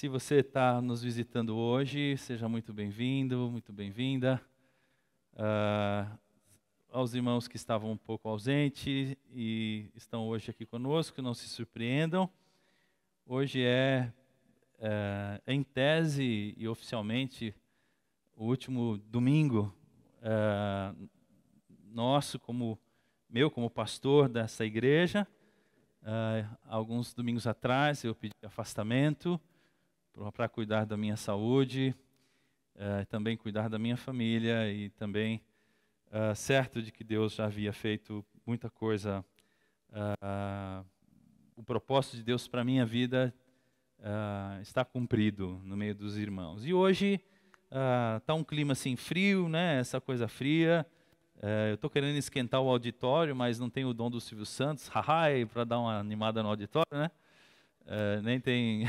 Se você está nos visitando hoje, seja muito bem-vindo, muito bem-vinda. Aos irmãos que estavam um pouco ausentes e estão hoje aqui conosco, não se surpreendam. Hoje em tese e oficialmente, o último domingo nosso, como pastor dessa igreja. Alguns domingos atrás eu pedi afastamento para cuidar da minha saúde, também cuidar da minha família e também certo de que Deus já havia feito muita coisa. O propósito de Deus para a minha vida está cumprido no meio dos irmãos. E hoje está um clima assim frio, né? Essa coisa fria. Eu estou querendo esquentar o auditório, mas não tenho o dom do Silvio Santos, para dar uma animada no auditório, né? Nem tem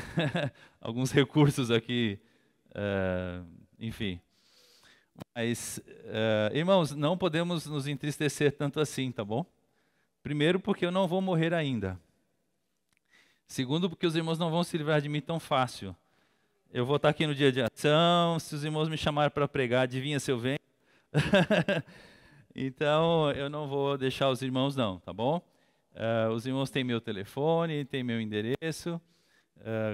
alguns recursos aqui, enfim. Mas, irmãos, não podemos nos entristecer tanto assim, tá bom? Primeiro, porque eu não vou morrer ainda. Segundo, porque os irmãos não vão se livrar de mim tão fácil. Eu vou estar aqui no dia de ação, se os irmãos me chamarem para pregar, adivinha se eu venho? Então, eu não vou deixar os irmãos não, tá bom? Os irmãos têm meu telefone, têm meu endereço,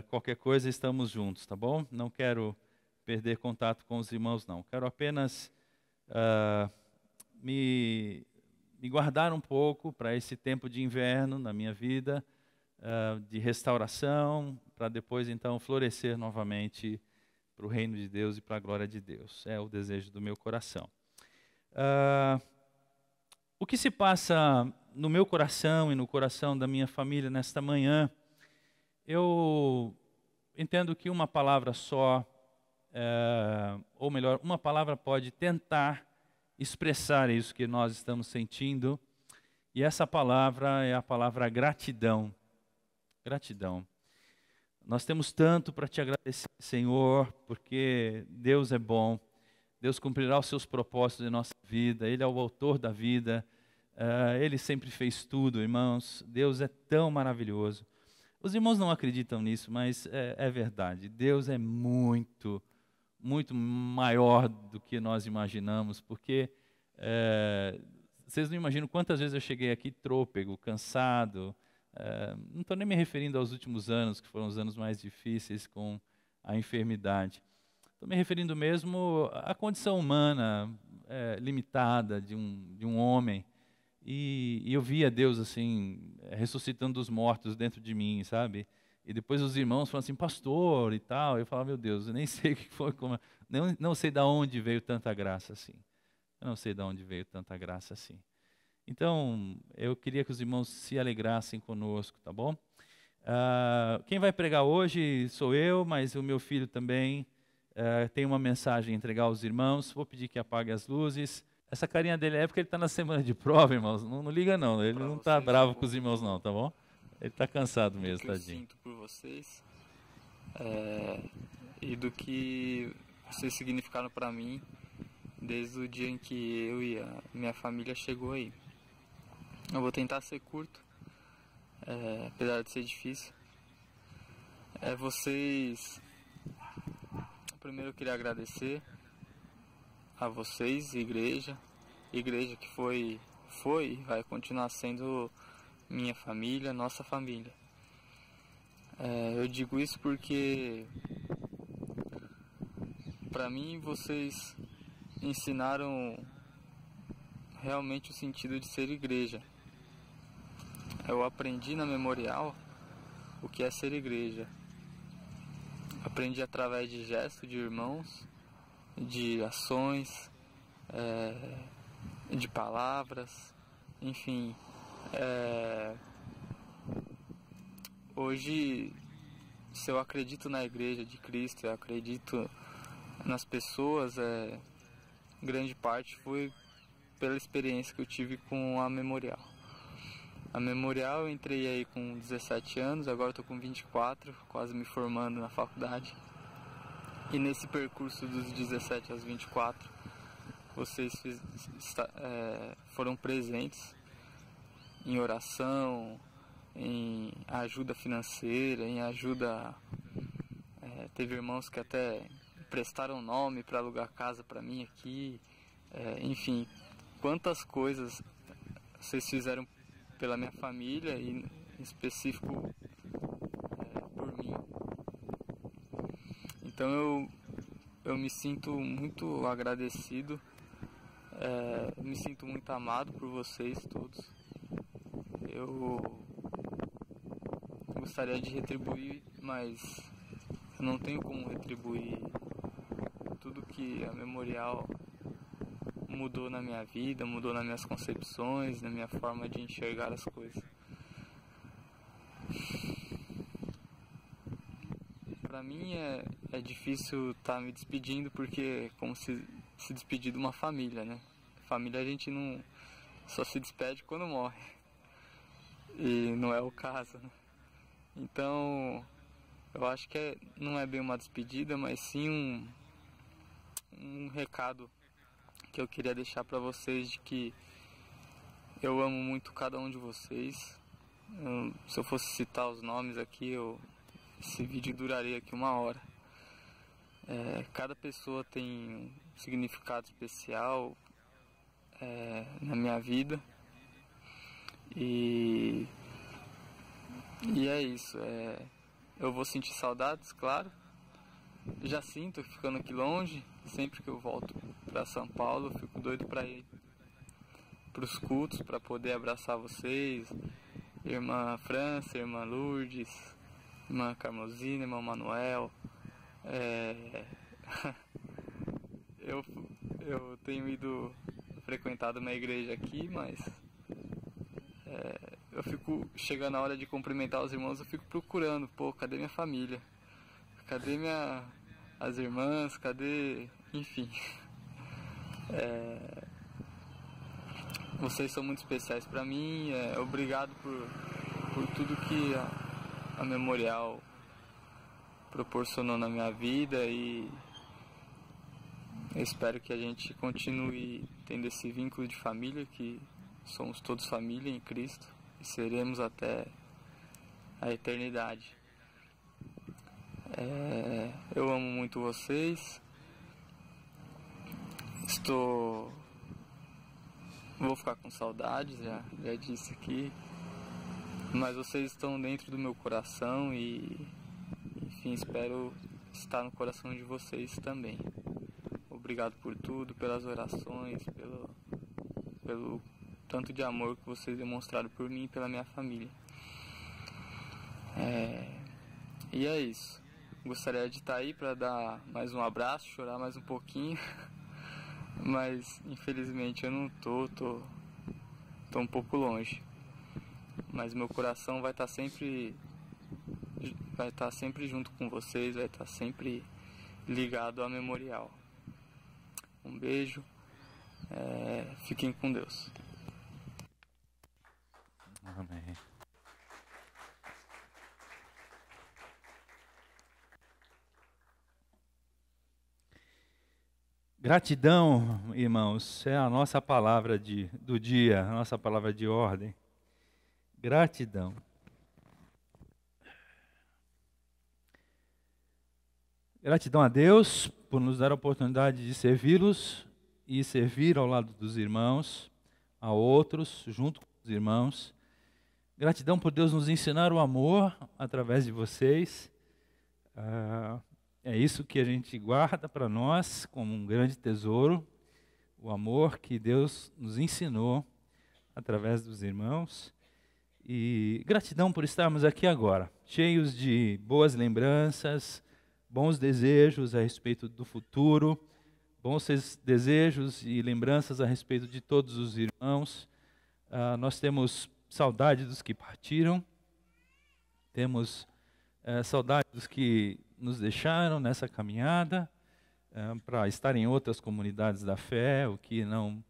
qualquer coisa estamos juntos, tá bom? Não quero perder contato com os irmãos não. Quero apenas me guardar um pouco para esse tempo de inverno na minha vida, de restauração, para depois então florescer novamente para o reino de Deus e para a glória de Deus. É o desejo do meu coração. O que se passa no meu coração e no coração da minha família nesta manhã, eu entendo que uma palavra só, ou melhor, uma palavra pode tentar expressar isso que nós estamos sentindo, e essa palavra é a palavra gratidão. Gratidão. Nós temos tanto para te agradecer, Senhor, porque Deus é bom. Deus cumprirá os seus propósitos em nossa vida. Ele é o autor da vida. Ele sempre fez tudo, irmãos. Deus é tão maravilhoso. Os irmãos não acreditam nisso, mas é verdade. Deus é muito, muito maior do que nós imaginamos, porque vocês não imaginam quantas vezes eu cheguei aqui trôpego, cansado. Não estou nem me referindo aos últimos anos, que foram os anos mais difíceis com a enfermidade. Estou me referindo mesmo à condição humana limitada de um homem. E eu via Deus assim, ressuscitando os mortos dentro de mim, sabe? E depois os irmãos falaram assim, pastor e tal. Eu falava, meu Deus, eu nem sei o que foi, não sei de onde veio tanta graça assim. Eu não sei de onde veio tanta graça assim. Então, eu queria que os irmãos se alegrassem conosco, tá bom? Quem vai pregar hoje sou eu, mas o meu filho também tem uma mensagem a entregar aos irmãos. Vou pedir que apague as luzes. Essa carinha dele é porque ele está na semana de prova, irmãos. Não liga não, ele não está bravo com os irmãos não, tá bom? Ele está cansado mesmo, tadinho. Eu sinto por vocês e do que vocês significaram para mim desde o dia em que eu e a minha família chegou aí. Eu vou tentar ser curto, apesar de ser difícil. Primeiro eu queria agradecer a vocês, igreja que foi e vai continuar sendo minha família, nossa família. Eu digo isso porque para mim vocês ensinaram realmente o sentido de ser igreja. Eu aprendi na Memorial o que é ser igreja. Aprendi através de gestos de irmãos, de ações, de palavras, enfim. Hoje, se eu acredito na igreja de Cristo, eu acredito nas pessoas, grande parte foi pela experiência que eu tive com a Memorial. A Memorial eu entrei aí com 17 anos, agora estou com 24, quase me formando na faculdade. E nesse percurso dos 17 aos 24, vocês foram presentes em oração, em ajuda financeira, em ajuda Teve irmãos que até prestaram nome para alugar casa para mim aqui. Enfim, quantas coisas vocês fizeram pela minha família e em específico por mim. Então eu me sinto muito agradecido, me sinto muito amado por vocês todos. Eu gostaria de retribuir, mas eu não tenho como retribuir tudo que a Memorial mudou na minha vida, mudou nas minhas concepções, na minha forma de enxergar as coisas. Para mim é difícil estar me despedindo, porque é como se despedir de uma família, né? Família a gente não só se despede quando morre, e não é o caso, né? Então eu acho que não é bem uma despedida, mas sim um recado que eu queria deixar para vocês, de que eu amo muito cada um de vocês. Se eu fosse citar os nomes aqui, esse vídeo duraria aqui 1 hora. Cada pessoa tem um significado especial na minha vida, e é isso. Eu vou sentir saudades, claro. Já sinto ficando aqui longe. Sempre que eu volto para São Paulo, eu fico doido para ir para os cultos, para poder abraçar vocês, irmã França, irmã Lourdes, irmã Carmosina, irmão Manuel. Eu tenho frequentado uma igreja aqui, mas eu fico, chegando a hora de cumprimentar os irmãos, eu fico procurando, cadê minha família? Cadê as irmãs? Cadê? Enfim. Vocês são muito especiais para mim. Obrigado por tudo que a Memorial proporcionou na minha vida, e eu espero que a gente continue tendo esse vínculo de família, que somos todos família em Cristo e seremos até a eternidade. Eu amo muito vocês. Vou ficar com saudades, já disse aqui, mas vocês estão dentro do meu coração e, enfim, espero estar no coração de vocês também. Obrigado por tudo, pelas orações, pelo tanto de amor que vocês demonstraram por mim e pela minha família. E é isso. Gostaria de estar aí para dar mais um abraço, chorar mais um pouquinho, mas infelizmente eu não tô um pouco longe. Mas meu coração vai estar sempre junto com vocês, vai estar sempre ligado à Memorial. Um beijo, fiquem com Deus. Amém. Gratidão, irmãos, é a nossa palavra do dia, a nossa palavra de ordem. Gratidão. Gratidão a Deus por nos dar a oportunidade de servi-los e servir ao lado dos irmãos, a outros, junto com os irmãos. Gratidão por Deus nos ensinar o amor através de vocês. É isso que a gente guarda para nós como um grande tesouro, o amor que Deus nos ensinou através dos irmãos. E gratidão por estarmos aqui agora, cheios de boas lembranças, bons desejos a respeito do futuro, bons desejos e lembranças a respeito de todos os irmãos. Nós temos saudade dos que partiram, temos saudade dos que nos deixaram nessa caminhada para estar em outras comunidades da fé, o que não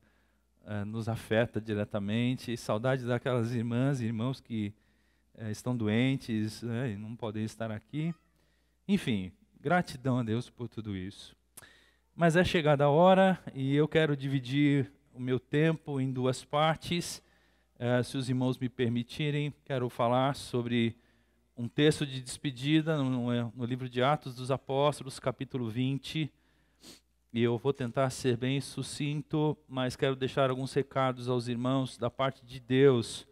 nos afeta diretamente. Saudade daquelas irmãs e irmãos que estão doentes e não podem estar aqui. Enfim, gratidão a Deus por tudo isso. Mas é chegada a hora e eu quero dividir o meu tempo em 2 partes. Se os irmãos me permitirem, quero falar sobre um texto de despedida no livro de Atos dos Apóstolos, capítulo 20. E eu vou tentar ser bem sucinto, mas quero deixar alguns recados aos irmãos da parte de Deus.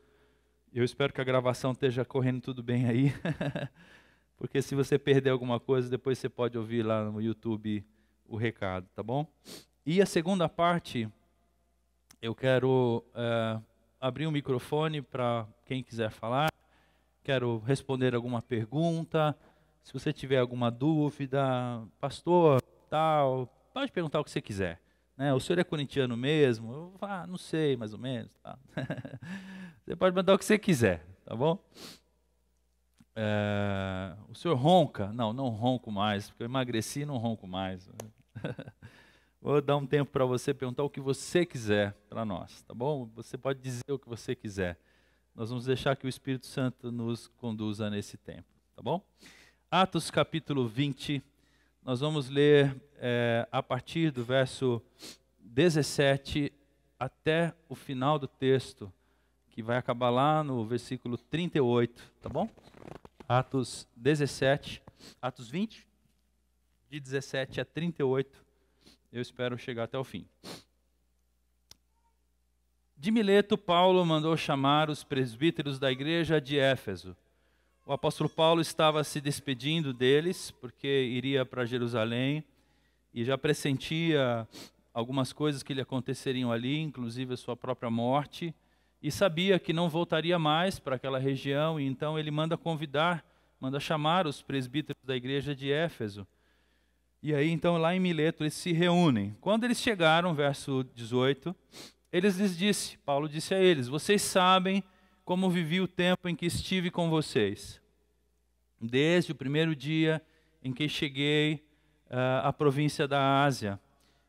Eu espero que a gravação esteja correndo tudo bem aí, porque se você perder alguma coisa, depois você pode ouvir lá no YouTube o recado, tá bom? E a segunda parte, eu quero abrir o microfone para quem quiser falar. Quero responder alguma pergunta. Se você tiver alguma dúvida, pastor, tal, pode perguntar o que você quiser. Né? O senhor é corintiano mesmo? Eu não sei, mais ou menos. Tá? Você pode mandar o que você quiser, tá bom? O senhor ronca? Não, não ronco mais, porque eu emagreci e não ronco mais. Vou dar um tempo para você perguntar o que você quiser para nós, tá bom? Você pode dizer o que você quiser. Nós vamos deixar que o Espírito Santo nos conduza nesse tempo, tá bom? Atos capítulo 20, nós vamos ler a partir do verso 17 até o final do texto, que vai acabar lá no versículo 38, tá bom? Atos 20, de 17 a 38, eu espero chegar até o fim. De Mileto, Paulo mandou chamar os presbíteros da igreja de Éfeso. O apóstolo Paulo estava se despedindo deles, porque iria para Jerusalém, e já pressentia algumas coisas que lhe aconteceriam ali, inclusive a sua própria morte, e sabia que não voltaria mais para aquela região, e então ele manda chamar os presbíteros da igreja de Éfeso. E aí então lá em Mileto eles se reúnem. Quando eles chegaram, verso 18... Paulo disse a eles: vocês sabem como vivi o tempo em que estive com vocês. Desde o primeiro dia em que cheguei à província da Ásia.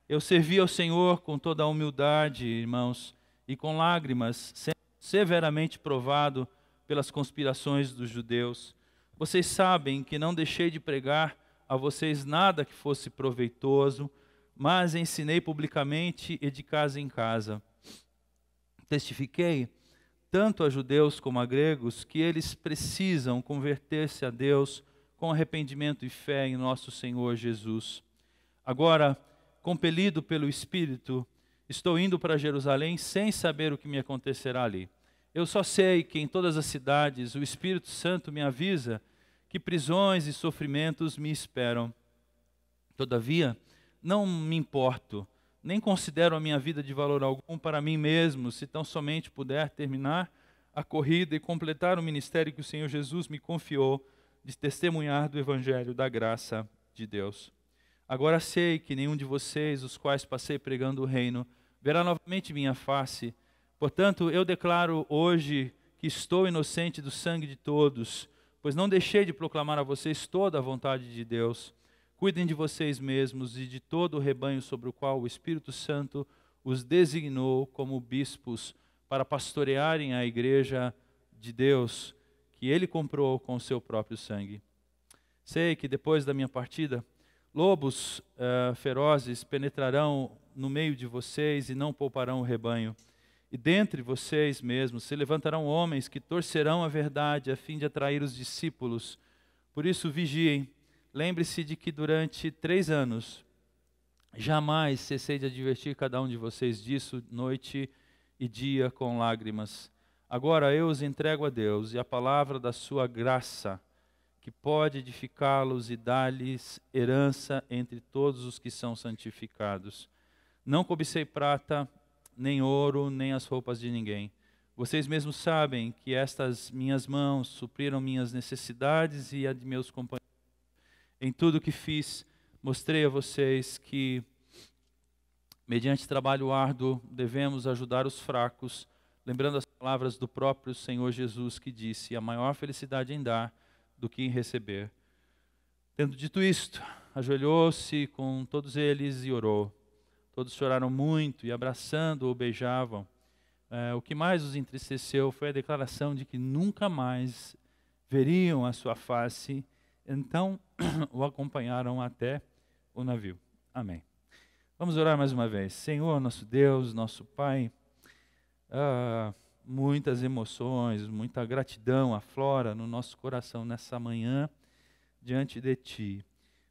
Eu servi ao Senhor com toda a humildade, irmãos, e com lágrimas, sendo severamente provado pelas conspirações dos judeus. Vocês sabem que não deixei de pregar a vocês nada que fosse proveitoso, mas ensinei publicamente e de casa em casa. Testifiquei, tanto a judeus como a gregos, que eles precisam converter-se a Deus com arrependimento e fé em nosso Senhor Jesus. Agora, compelido pelo Espírito, estou indo para Jerusalém sem saber o que me acontecerá ali. Eu só sei que em todas as cidades o Espírito Santo me avisa que prisões e sofrimentos me esperam. Todavia, não me importo, nem considero a minha vida de valor algum para mim mesmo, se tão somente puder terminar a corrida e completar o ministério que o Senhor Jesus me confiou, de testemunhar do Evangelho da graça de Deus. Agora sei que nenhum de vocês, os quais passei pregando o reino, verá novamente minha face. Portanto, eu declaro hoje que estou inocente do sangue de todos, pois não deixei de proclamar a vocês toda a vontade de Deus. Cuidem de vocês mesmos e de todo o rebanho sobre o qual o Espírito Santo os designou como bispos para pastorearem a igreja de Deus, que ele comprou com o seu próprio sangue. Sei que depois da minha partida, lobos ferozes penetrarão no meio de vocês e não pouparão o rebanho. E dentre vocês mesmos se levantarão homens que torcerão a verdade a fim de atrair os discípulos. Por isso vigiem. Lembre-se de que durante 3 anos, jamais cessei de advertir cada um de vocês disso, noite e dia com lágrimas. Agora eu os entrego a Deus e a palavra da sua graça, que pode edificá-los e dar-lhes herança entre todos os que são santificados. Não cobicei prata, nem ouro, nem as roupas de ninguém. Vocês mesmos sabem que estas minhas mãos supriram minhas necessidades e a de meus companheiros. Em tudo o que fiz, mostrei a vocês que, mediante trabalho árduo, devemos ajudar os fracos, lembrando as palavras do próprio Senhor Jesus, que disse: a maior felicidade em dar do que em receber. Tendo dito isto, ajoelhou-se com todos eles e orou. Todos choraram muito e, abraçando-o, beijavam. O que mais os entristeceu foi a declaração de que nunca mais veriam a sua face. Então, o acompanharam até o navio. Amém. Vamos orar mais uma vez. Senhor, nosso Deus, nosso Pai, muitas emoções, muita gratidão aflora no nosso coração nessa manhã diante de Ti.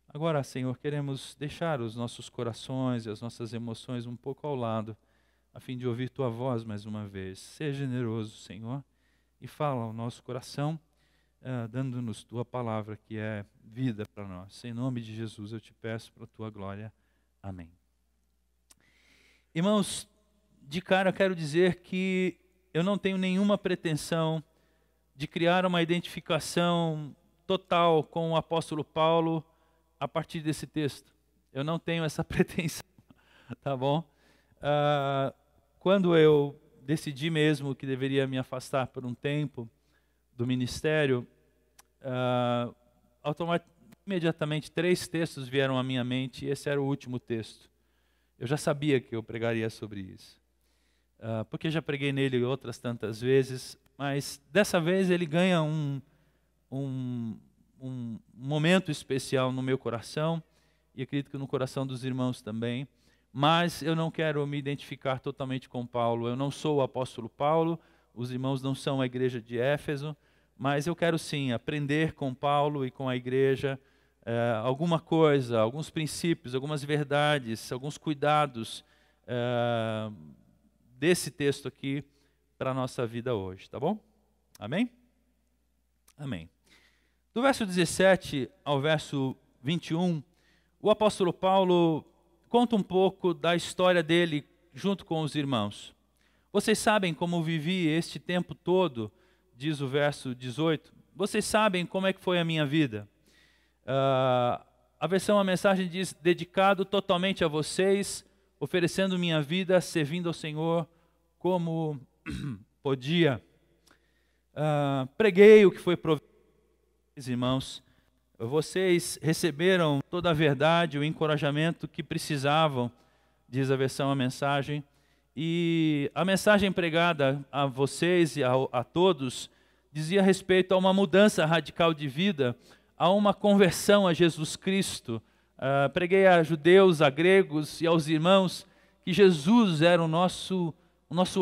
Agora, Senhor, queremos deixar os nossos corações e as nossas emoções um pouco ao lado, a fim de ouvir Tua voz mais uma vez. Seja generoso, Senhor, e fala ao nosso coração, dando-nos Tua palavra, que é vida para nós. Em nome de Jesus eu te peço para a Tua glória. Amém. Irmãos, de cara eu quero dizer que eu não tenho nenhuma pretensão de criar uma identificação total com o apóstolo Paulo a partir desse texto. Eu não tenho essa pretensão, tá bom? Quando eu decidi mesmo que deveria me afastar por um tempo do ministério, imediatamente 3 textos vieram à minha mente e esse era o último texto. Eu já sabia que eu pregaria sobre isso, porque já preguei nele outras tantas vezes, mas dessa vez ele ganha um momento especial no meu coração, e acredito que no coração dos irmãos também, mas eu não quero me identificar totalmente com Paulo. Eu não sou o apóstolo Paulo, os irmãos não são a igreja de Éfeso, mas eu quero sim aprender com Paulo e com a igreja alguma coisa, alguns princípios, algumas verdades, alguns cuidados desse texto aqui para a nossa vida hoje, tá bom? Amém? Amém. Do verso 17 ao verso 21, o apóstolo Paulo conta um pouco da história dele junto com os irmãos. Vocês sabem como vivi este tempo todo, diz o verso 18. Vocês sabem como é que foi a minha vida. A versão, a mensagem diz, dedicado totalmente a vocês, oferecendo minha vida, servindo ao Senhor como podia. Preguei o que foi provido, irmãos. Vocês receberam toda a verdade, o encorajamento que precisavam, diz a versão, a mensagem. E a mensagem pregada a vocês e a todos dizia respeito a uma mudança radical de vida, a uma conversão a Jesus Cristo. Preguei a judeus, a gregos e aos irmãos que Jesus era o nosso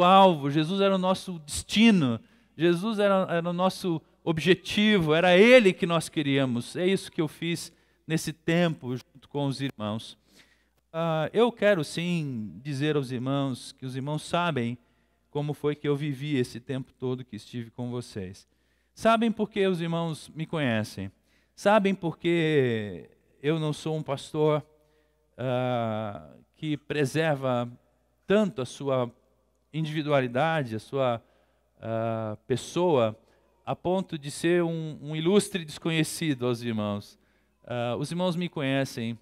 alvo, Jesus era o nosso destino, Jesus era o nosso objetivo, era Ele que nós queríamos. É isso que eu fiz nesse tempo junto com os irmãos. Eu quero sim dizer aos irmãos que os irmãos sabem como foi que eu vivi esse tempo todo que estive com vocês. Sabem porque os irmãos me conhecem. Sabem porque eu não sou um pastor que preserva tanto a sua individualidade, a sua pessoa, a ponto de ser um ilustre desconhecido aos irmãos. Os irmãos me conhecem.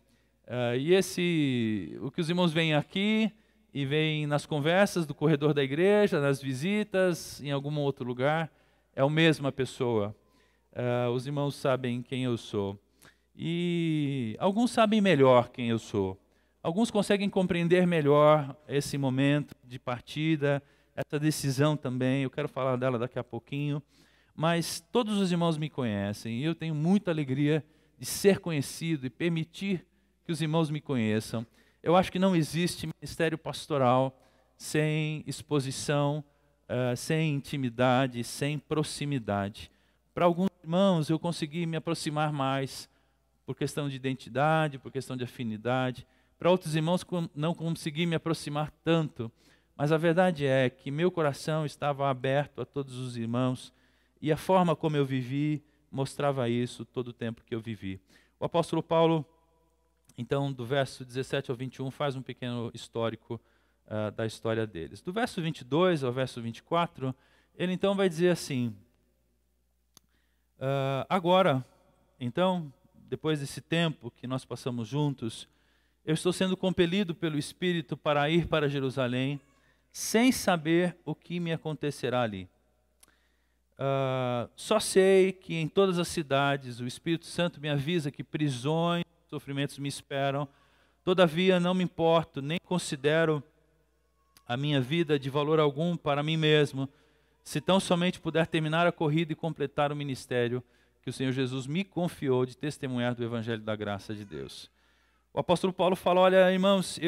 O que os irmãos veem aqui e veem nas conversas do corredor da igreja, nas visitas, em algum outro lugar, é a mesma pessoa. Os irmãos sabem quem eu sou. E alguns sabem melhor quem eu sou. Alguns conseguem compreender melhor esse momento de partida, essa decisão também. Eu quero falar dela daqui a pouquinho. Mas todos os irmãos me conhecem e eu tenho muita alegria de ser conhecido e permitir que os irmãos me conheçam. Eu acho que não existe ministério pastoral sem exposição, sem intimidade, sem proximidade. Para alguns irmãos eu consegui me aproximar mais por questão de identidade, por questão de afinidade. Para outros irmãos não consegui me aproximar tanto. Mas a verdade é que meu coração estava aberto a todos os irmãos e a forma como eu vivi mostrava isso todo o tempo que eu vivi. O apóstolo Paulo, então, do verso 17 ao 21, faz um pequeno histórico da história deles. Do verso 22 ao verso 24, ele então vai dizer assim: agora, então, depois desse tempo que nós passamos juntos, eu estou sendo compelido pelo Espírito para ir para Jerusalém, sem saber o que me acontecerá ali. Só sei que em todas as cidades o Espírito Santo me avisa que prisões, sofrimentos me esperam. Todavia não me importo, nem considero a minha vida de valor algum para mim mesmo, se tão somente puder terminar a corrida e completar o ministério que o Senhor Jesus me confiou de testemunhar do Evangelho da graça de Deus. O apóstolo Paulo fala: olha, irmãos,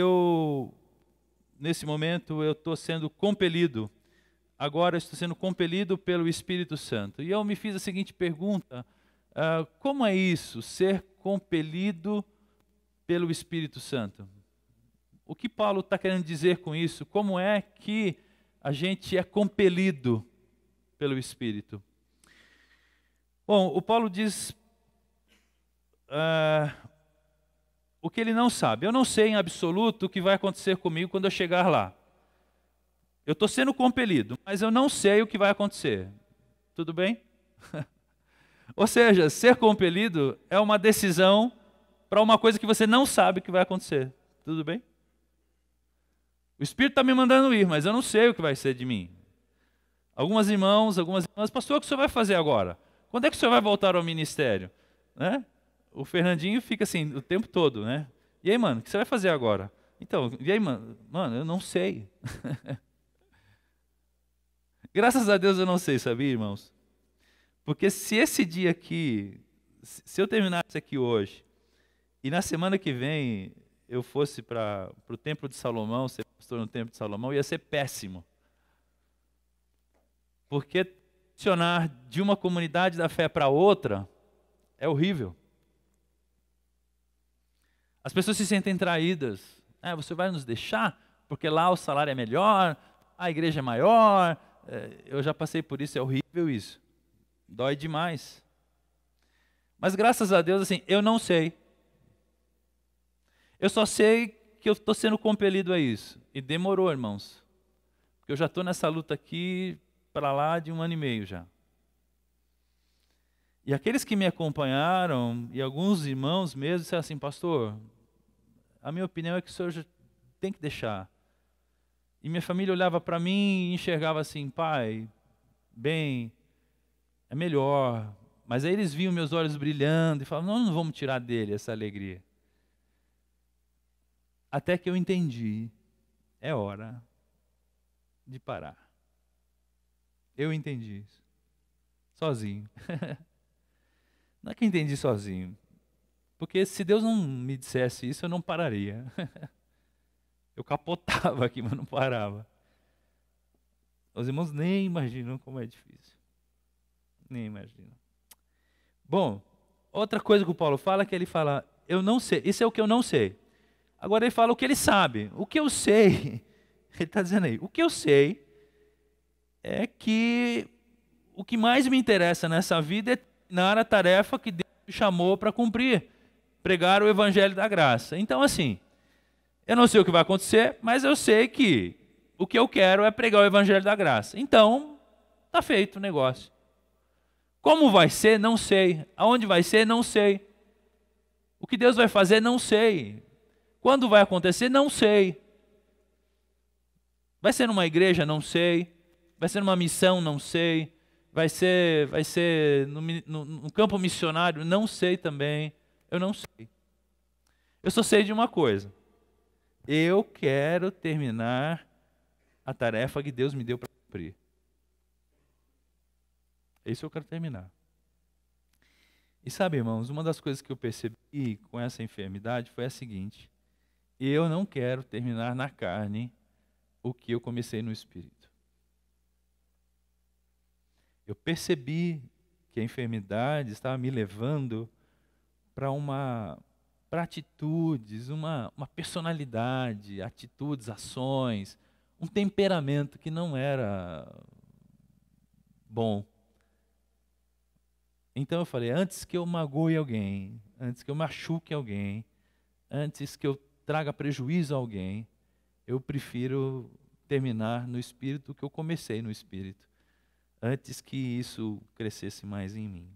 nesse momento eu estou sendo compelido agora estou sendo compelido pelo Espírito Santo. E eu me fiz a seguinte pergunta: como é isso, ser compelido pelo Espírito Santo? O que Paulo está querendo dizer com isso? Como é que a gente é compelido pelo Espírito? Bom, o Paulo diz o que ele não sabe. Eu não sei em absoluto o que vai acontecer comigo quando eu chegar lá. Eu estou sendo compelido, mas eu não sei o que vai acontecer. Tudo bem? Ou seja, ser compelido é uma decisão para uma coisa que você não sabe que vai acontecer. Tudo bem? O Espírito está me mandando ir, mas eu não sei o que vai ser de mim. Algumas irmãs, pastor, o que o senhor vai fazer agora? Quando é que o senhor vai voltar ao ministério? Né? O Fernandinho fica assim o tempo todo, né? E aí, mano, o que você vai fazer agora? Então, e aí, mano, eu não sei. Graças a Deus eu não sei, sabia, irmãos? Porque se esse dia aqui, se eu terminasse aqui hoje, e na semana que vem eu fosse para o Templo de Salomão, ser pastor no Templo de Salomão, ia ser péssimo. Porque transicionar de uma comunidade da fé para outra é horrível. As pessoas se sentem traídas. Você vai nos deixar? Porque lá o salário é melhor, a igreja é maior. Eu já passei por isso, é horrível isso. Dói demais. Mas graças a Deus, assim, eu não sei. Eu só sei que eu estou sendo compelido a isso. E demorou, irmãos. Porque eu já estou nessa luta aqui para lá de 1 ano e meio já. E aqueles que me acompanharam, e alguns irmãos mesmo, disseram assim: pastor, a minha opinião é que o senhor já tem que deixar. E minha família olhava para mim e enxergava assim: pai, bem, é melhor. Mas aí eles viam meus olhos brilhando e falavam: não vamos tirar dele essa alegria. Até que eu entendi, é hora de parar. Eu entendi isso, sozinho. Não é que eu entendi sozinho, porque se Deus não me dissesse isso, eu não pararia. Eu capotava aqui, mas não parava. Os irmãos nem imaginam como é difícil. Nem imaginam. Bom, outra coisa que o Paulo fala é que ele fala: eu não sei, isso é o que eu não sei. Agora ele fala o que ele sabe. O que eu sei, ele está dizendo aí, o que eu sei é que o que mais me interessa nessa vida é terminar a tarefa que Deus me chamou para cumprir, pregar o evangelho da graça. Então, assim, eu não sei o que vai acontecer, mas eu sei que o que eu quero é pregar o evangelho da graça. Então, está feito o negócio. Como vai ser? Não sei. Aonde vai ser? Não sei. O que Deus vai fazer? Não sei. Quando vai acontecer? Não sei. Vai ser numa igreja? Não sei. Vai ser numa missão? Não sei. Vai ser no campo missionário? Não sei também. Eu não sei. Eu só sei de uma coisa. Eu quero terminar a tarefa que Deus me deu para cumprir. Isso eu quero terminar. E sabe, irmãos, uma das coisas que eu percebi com essa enfermidade foi a seguinte: eu não quero terminar na carne o que eu comecei no Espírito. Eu percebi que a enfermidade estava me levando para atitudes, uma personalidade, atitudes, ações, um temperamento que não era bom. Então eu falei: antes que eu magoe alguém, antes que eu machuque alguém, antes que eu traga prejuízo a alguém, eu prefiro terminar no Espírito o que eu comecei no Espírito, antes que isso crescesse mais em mim.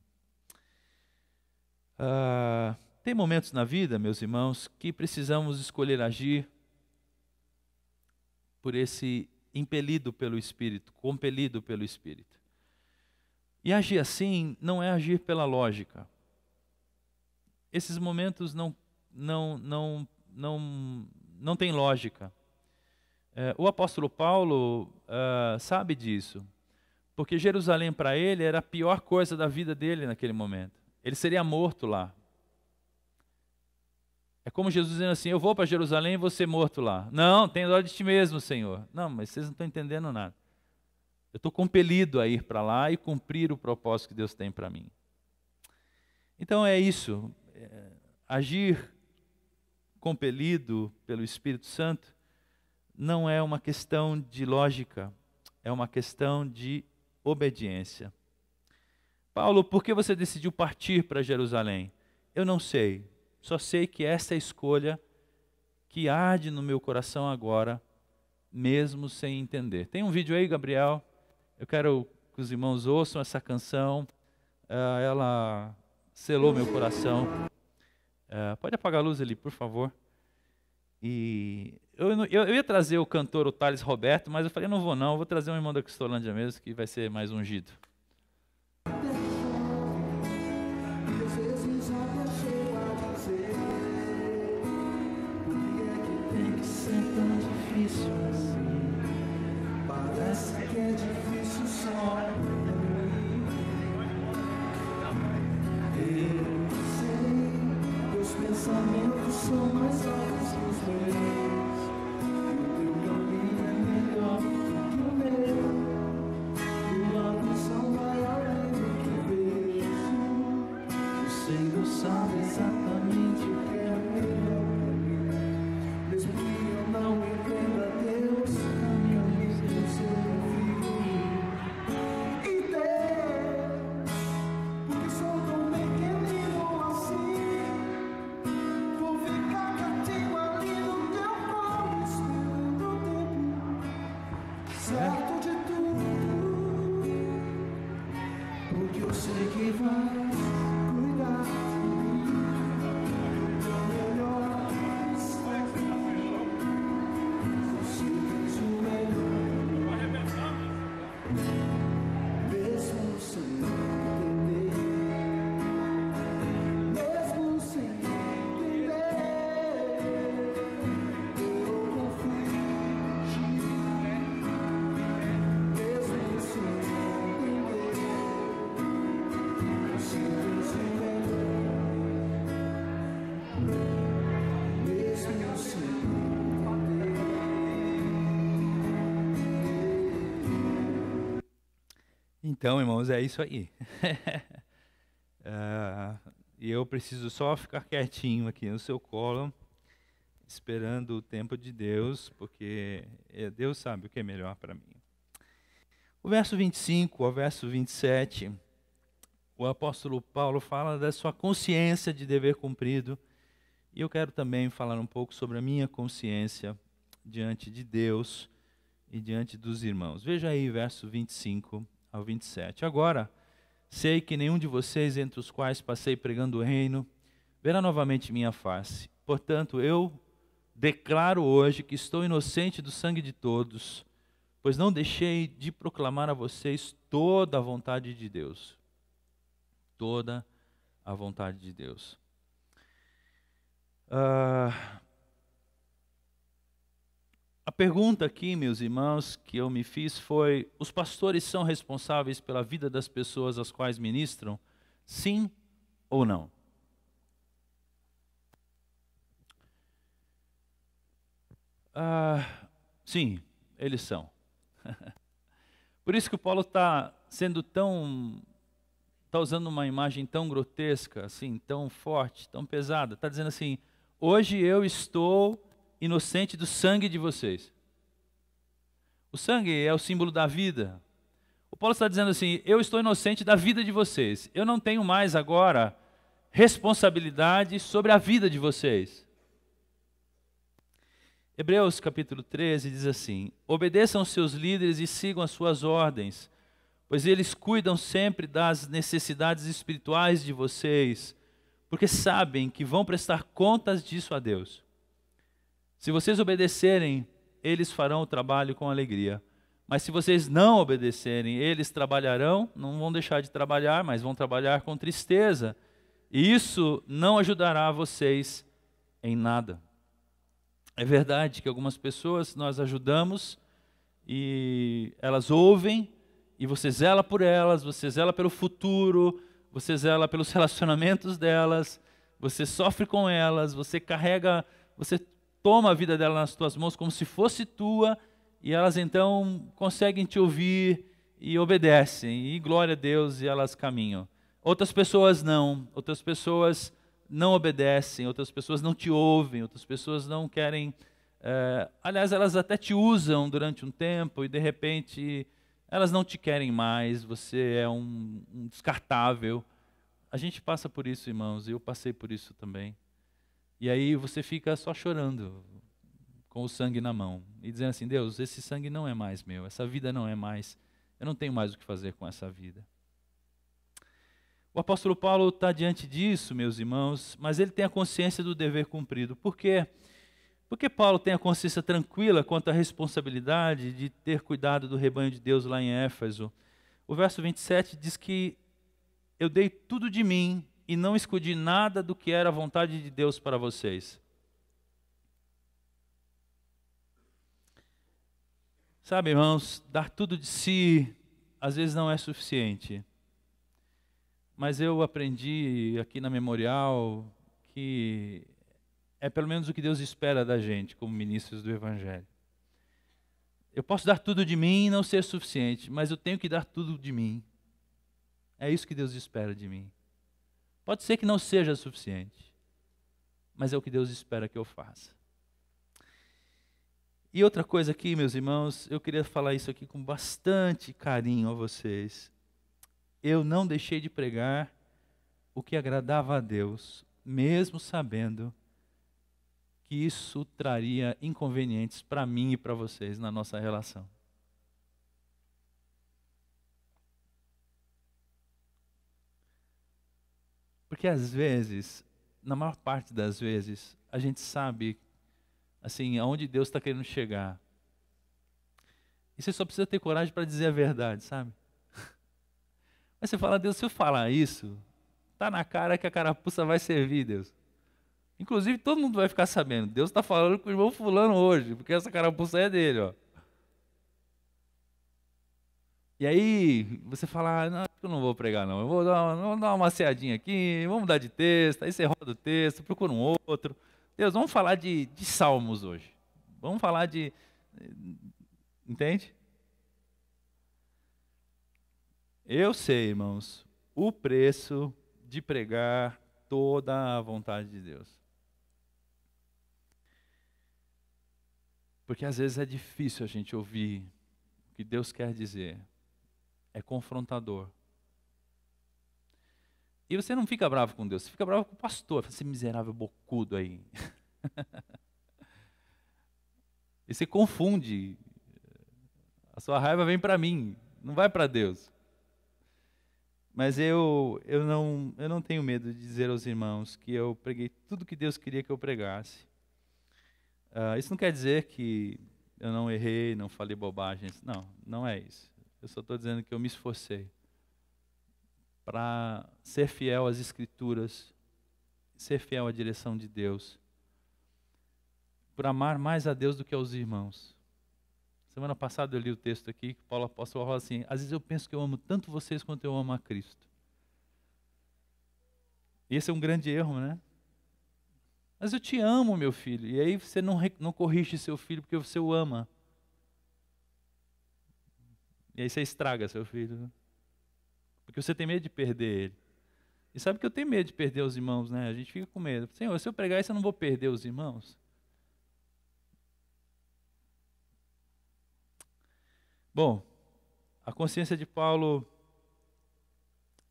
Tem momentos na vida, meus irmãos, que precisamos escolher agir por esse impelido pelo Espírito, compelido pelo Espírito. E agir assim não é agir pela lógica. Esses momentos não tem lógica. O apóstolo Paulo sabe disso, porque Jerusalém para ele era a pior coisa da vida dele naquele momento. Ele seria morto lá. É como Jesus dizendo assim: eu vou para Jerusalém e vou ser morto lá. Não, tem dó de ti mesmo, Senhor. Não, mas vocês não estão entendendo nada. Eu estou compelido a ir para lá e cumprir o propósito que Deus tem para mim. Então é isso. Agir compelido pelo Espírito Santo não é uma questão de lógica, é uma questão de obediência. Paulo, por que você decidiu partir para Jerusalém? Eu não sei, só sei que essa é a escolha que arde no meu coração agora, mesmo sem entender. Tem um vídeo aí, Gabriel? Eu quero que os irmãos ouçam essa canção, ela selou meu coração. Pode apagar a luz ali, por favor. E eu ia trazer o cantor, o Thales Roberto, mas eu falei, não vou trazer um irmão da Cristolândia mesmo, que vai ser mais ungido. Tem que ser tão difícil assim, parece que é difícil só. Eu sei, meus pensamentos são mais altos que os meus, e o teu caminho é melhor que o meu, e a visão vai além do que vejo. O Senhor sabe exatamente o que é melhor para mim, mesmo que eu não entenda, Deus caminhos em seu filho. E Deus, porque sou tão pequenino assim, vou ficar quietinho ali no teu colo, esperando o tempo certo de tudo, porque eu sei que vai cuidar de mim, o melhor está aqui, você fez o melhor, mesmo sem entender, mesmo sem entender, eu confio em ti, mesmo sem entender, você fez o melhor, mesmo sem entender. Então, irmãos, é isso aí. E eu preciso só ficar quietinho aqui no seu colo, esperando o tempo de Deus, porque Deus sabe o que é melhor para mim. O verso 25 ao verso 27, o apóstolo Paulo fala da sua consciência de dever cumprido, e eu quero também falar um pouco sobre a minha consciência diante de Deus e diante dos irmãos. Veja aí, verso 25 ao 27. Agora, sei que nenhum de vocês, entre os quais passei pregando o reino, verá novamente minha face. Portanto, eu declaro hoje que estou inocente do sangue de todos, pois não deixei de proclamar a vocês toda a vontade de Deus. Toda a vontade de Deus. A pergunta aqui, meus irmãos, que eu me fiz foi: os pastores são responsáveis pela vida das pessoas às quais ministram? Sim ou não? Sim, eles são. Por isso que o Paulo está usando uma imagem tão grotesca, assim, tão forte, tão pesada. Está dizendo assim: hoje eu estou inocente do sangue de vocês. O sangue é o símbolo da vida. O Paulo está dizendo assim: eu estou inocente da vida de vocês. Eu não tenho mais agora responsabilidade sobre a vida de vocês. Hebreus capítulo 13 diz assim: obedeçam seus líderes e sigam as suas ordens, pois eles cuidam sempre das necessidades espirituais de vocês, porque sabem que vão prestar contas disso a Deus. Se vocês obedecerem, eles farão o trabalho com alegria. Mas se vocês não obedecerem, eles trabalharão, não vão deixar de trabalhar, mas vão trabalhar com tristeza. E isso não ajudará vocês em nada. É verdade que algumas pessoas nós ajudamos e elas ouvem, e você zela por elas, você zela pelo futuro, você zela pelos relacionamentos delas, você sofre com elas, você toma a vida dela nas tuas mãos como se fosse tua, e elas então conseguem te ouvir, e obedecem, e glória a Deus, e elas caminham. Outras pessoas não, outras pessoas não obedecem, outras pessoas não te ouvem, outras pessoas não querem. Aliás, elas até te usam durante um tempo e de repente elas não te querem mais, você é um descartável. A gente passa por isso, irmãos, e eu passei por isso também. E aí você fica só chorando, com o sangue na mão, e dizendo assim: Deus, esse sangue não é mais meu, essa vida não é mais, eu não tenho mais o que fazer com essa vida. O apóstolo Paulo está diante disso, meus irmãos, mas ele tem a consciência do dever cumprido. Por quê? Porque Paulo tem a consciência tranquila quanto à responsabilidade de ter cuidado do rebanho de Deus lá em Éfeso. O verso 27 diz que eu dei tudo de mim e não escondi nada do que era a vontade de Deus para vocês. Sabe, irmãos, dar tudo de si às vezes não é suficiente. Mas eu aprendi aqui na Memorial que é pelo menos o que Deus espera da gente como ministros do Evangelho. Eu posso dar tudo de mim e não ser suficiente, mas eu tenho que dar tudo de mim. É isso que Deus espera de mim. Pode ser que não seja suficiente, mas é o que Deus espera que eu faça. E outra coisa aqui, meus irmãos, eu queria falar isso aqui com bastante carinho a vocês. Eu não deixei de pregar o que agradava a Deus, mesmo sabendo que isso traria inconvenientes para mim e para vocês na nossa relação. Porque às vezes, na maior parte das vezes, a gente sabe assim, aonde Deus está querendo chegar. E você só precisa ter coragem para dizer a verdade, sabe? Mas você fala: Deus, se eu falar isso, tá na cara que a carapuça vai servir, Deus. Inclusive, todo mundo vai ficar sabendo. Deus está falando com o irmão fulano hoje, porque essa carapuça é dele, ó. E aí, você fala: não, eu não vou pregar, não. Eu vou dar uma maciadinha aqui, vamos mudar de texto. Aí você roda o texto, procura um outro. Deus, vamos falar de salmos hoje. Vamos falar de... Entende? Eu sei, irmãos, o preço de pregar toda a vontade de Deus. Porque às vezes é difícil a gente ouvir o que Deus quer dizer. É confrontador. E você não fica bravo com Deus, você fica bravo com o pastor. Esse miserável bocudo aí. E você confunde. A sua raiva vem para mim, não vai para Deus. Mas eu não tenho medo de dizer aos irmãos que eu preguei tudo que Deus queria que eu pregasse. Isso não quer dizer que eu não errei, não falei bobagens. Não, não é isso. Eu só estou dizendo que eu me esforcei para ser fiel às Escrituras, ser fiel à direção de Deus, por amar mais a Deus do que aos irmãos. Semana passada eu li o texto aqui, que Paulo apóstolo fala assim: às vezes eu penso que eu amo tanto vocês quanto eu amo a Cristo. E esse é um grande erro, né? Mas eu te amo, meu filho. E aí você não corrige seu filho porque você o ama. E aí você estraga seu filho, né? Porque você tem medo de perder ele. E sabe que eu tenho medo de perder os irmãos, né? A gente fica com medo. Senhor, se eu pregar isso, eu não vou perder os irmãos? Bom, a consciência de Paulo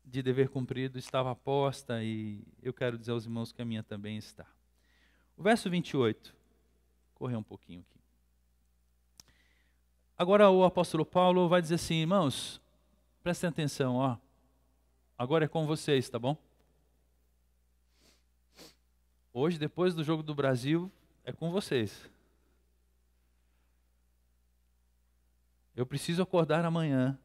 de dever cumprido estava posta e eu quero dizer aos irmãos que a minha também está. O verso 28, correr um pouquinho aqui. Agora o apóstolo Paulo vai dizer assim: irmãos, prestem atenção, ó. Agora é com vocês, tá bom? Hoje, depois do jogo do Brasil, é com vocês. Eu preciso acordar amanhã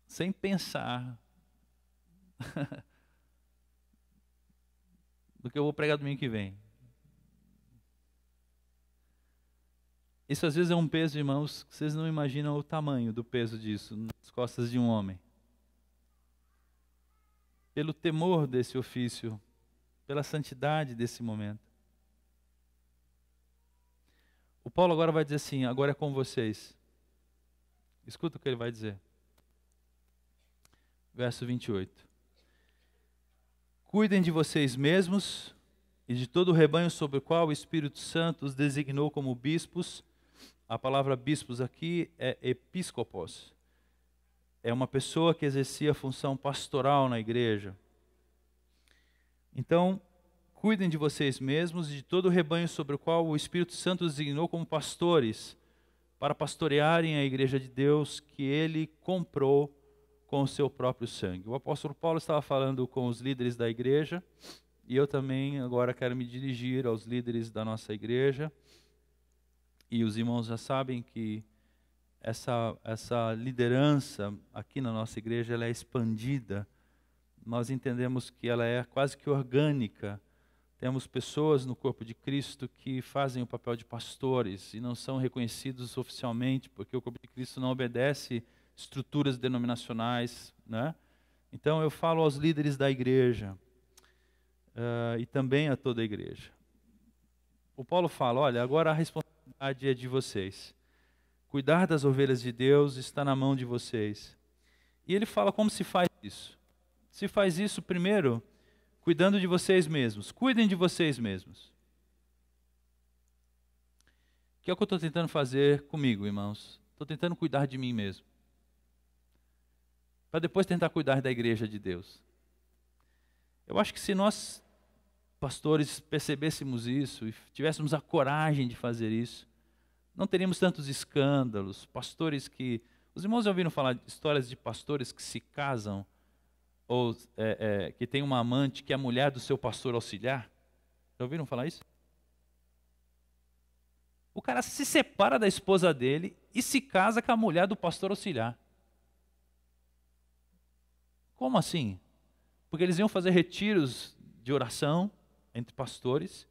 sem pensar do que eu vou pregar domingo que vem. Isso às vezes é um peso, irmãos, que vocês não imaginam o tamanho do peso disso nas costas de um homem. Pelo temor desse ofício, pela santidade desse momento. O Paulo agora vai dizer assim, agora é com vocês. Escuta o que ele vai dizer. Verso 28. Cuidem de vocês mesmos e de todo o rebanho sobre o qual o Espírito Santo os designou como bispos. A palavra bispos aqui é episcopos. É uma pessoa que exercia a função pastoral na igreja. Então, cuidem de vocês mesmos e de todo o rebanho sobre o qual o Espírito Santo os designou como pastores, para pastorearem a igreja de Deus que ele comprou com o seu próprio sangue. O apóstolo Paulo estava falando com os líderes da igreja, e eu também agora quero me dirigir aos líderes da nossa igreja. E os irmãos já sabem que essa liderança aqui na nossa igreja, ela é expandida. Nós entendemos que ela é quase que orgânica. Temos pessoas no corpo de Cristo que fazem o papel de pastores e não são reconhecidos oficialmente, porque o corpo de Cristo não obedece estruturas denominacionais, né? Então eu falo aos líderes da igreja e também a toda a igreja. O Paulo fala, olha, agora a responsabilidade é de vocês. Cuidar das ovelhas de Deus está na mão de vocês. E ele fala como se faz isso. Se faz isso primeiro, cuidando de vocês mesmos. Cuidem de vocês mesmos. Que é o que eu estou tentando fazer comigo, irmãos. Estou tentando cuidar de mim mesmo. Para depois tentar cuidar da igreja de Deus. Eu acho que se nós, pastores, percebêssemos isso e tivéssemos a coragem de fazer isso, não teríamos tantos escândalos. Pastores que... Os irmãos já ouviram falar de histórias de pastores que se casam ou que tem uma amante que é a mulher do seu pastor auxiliar? Já ouviram falar isso? O cara se separa da esposa dele e se casa com a mulher do pastor auxiliar. Como assim? Porque eles iam fazer retiros de oração entre pastores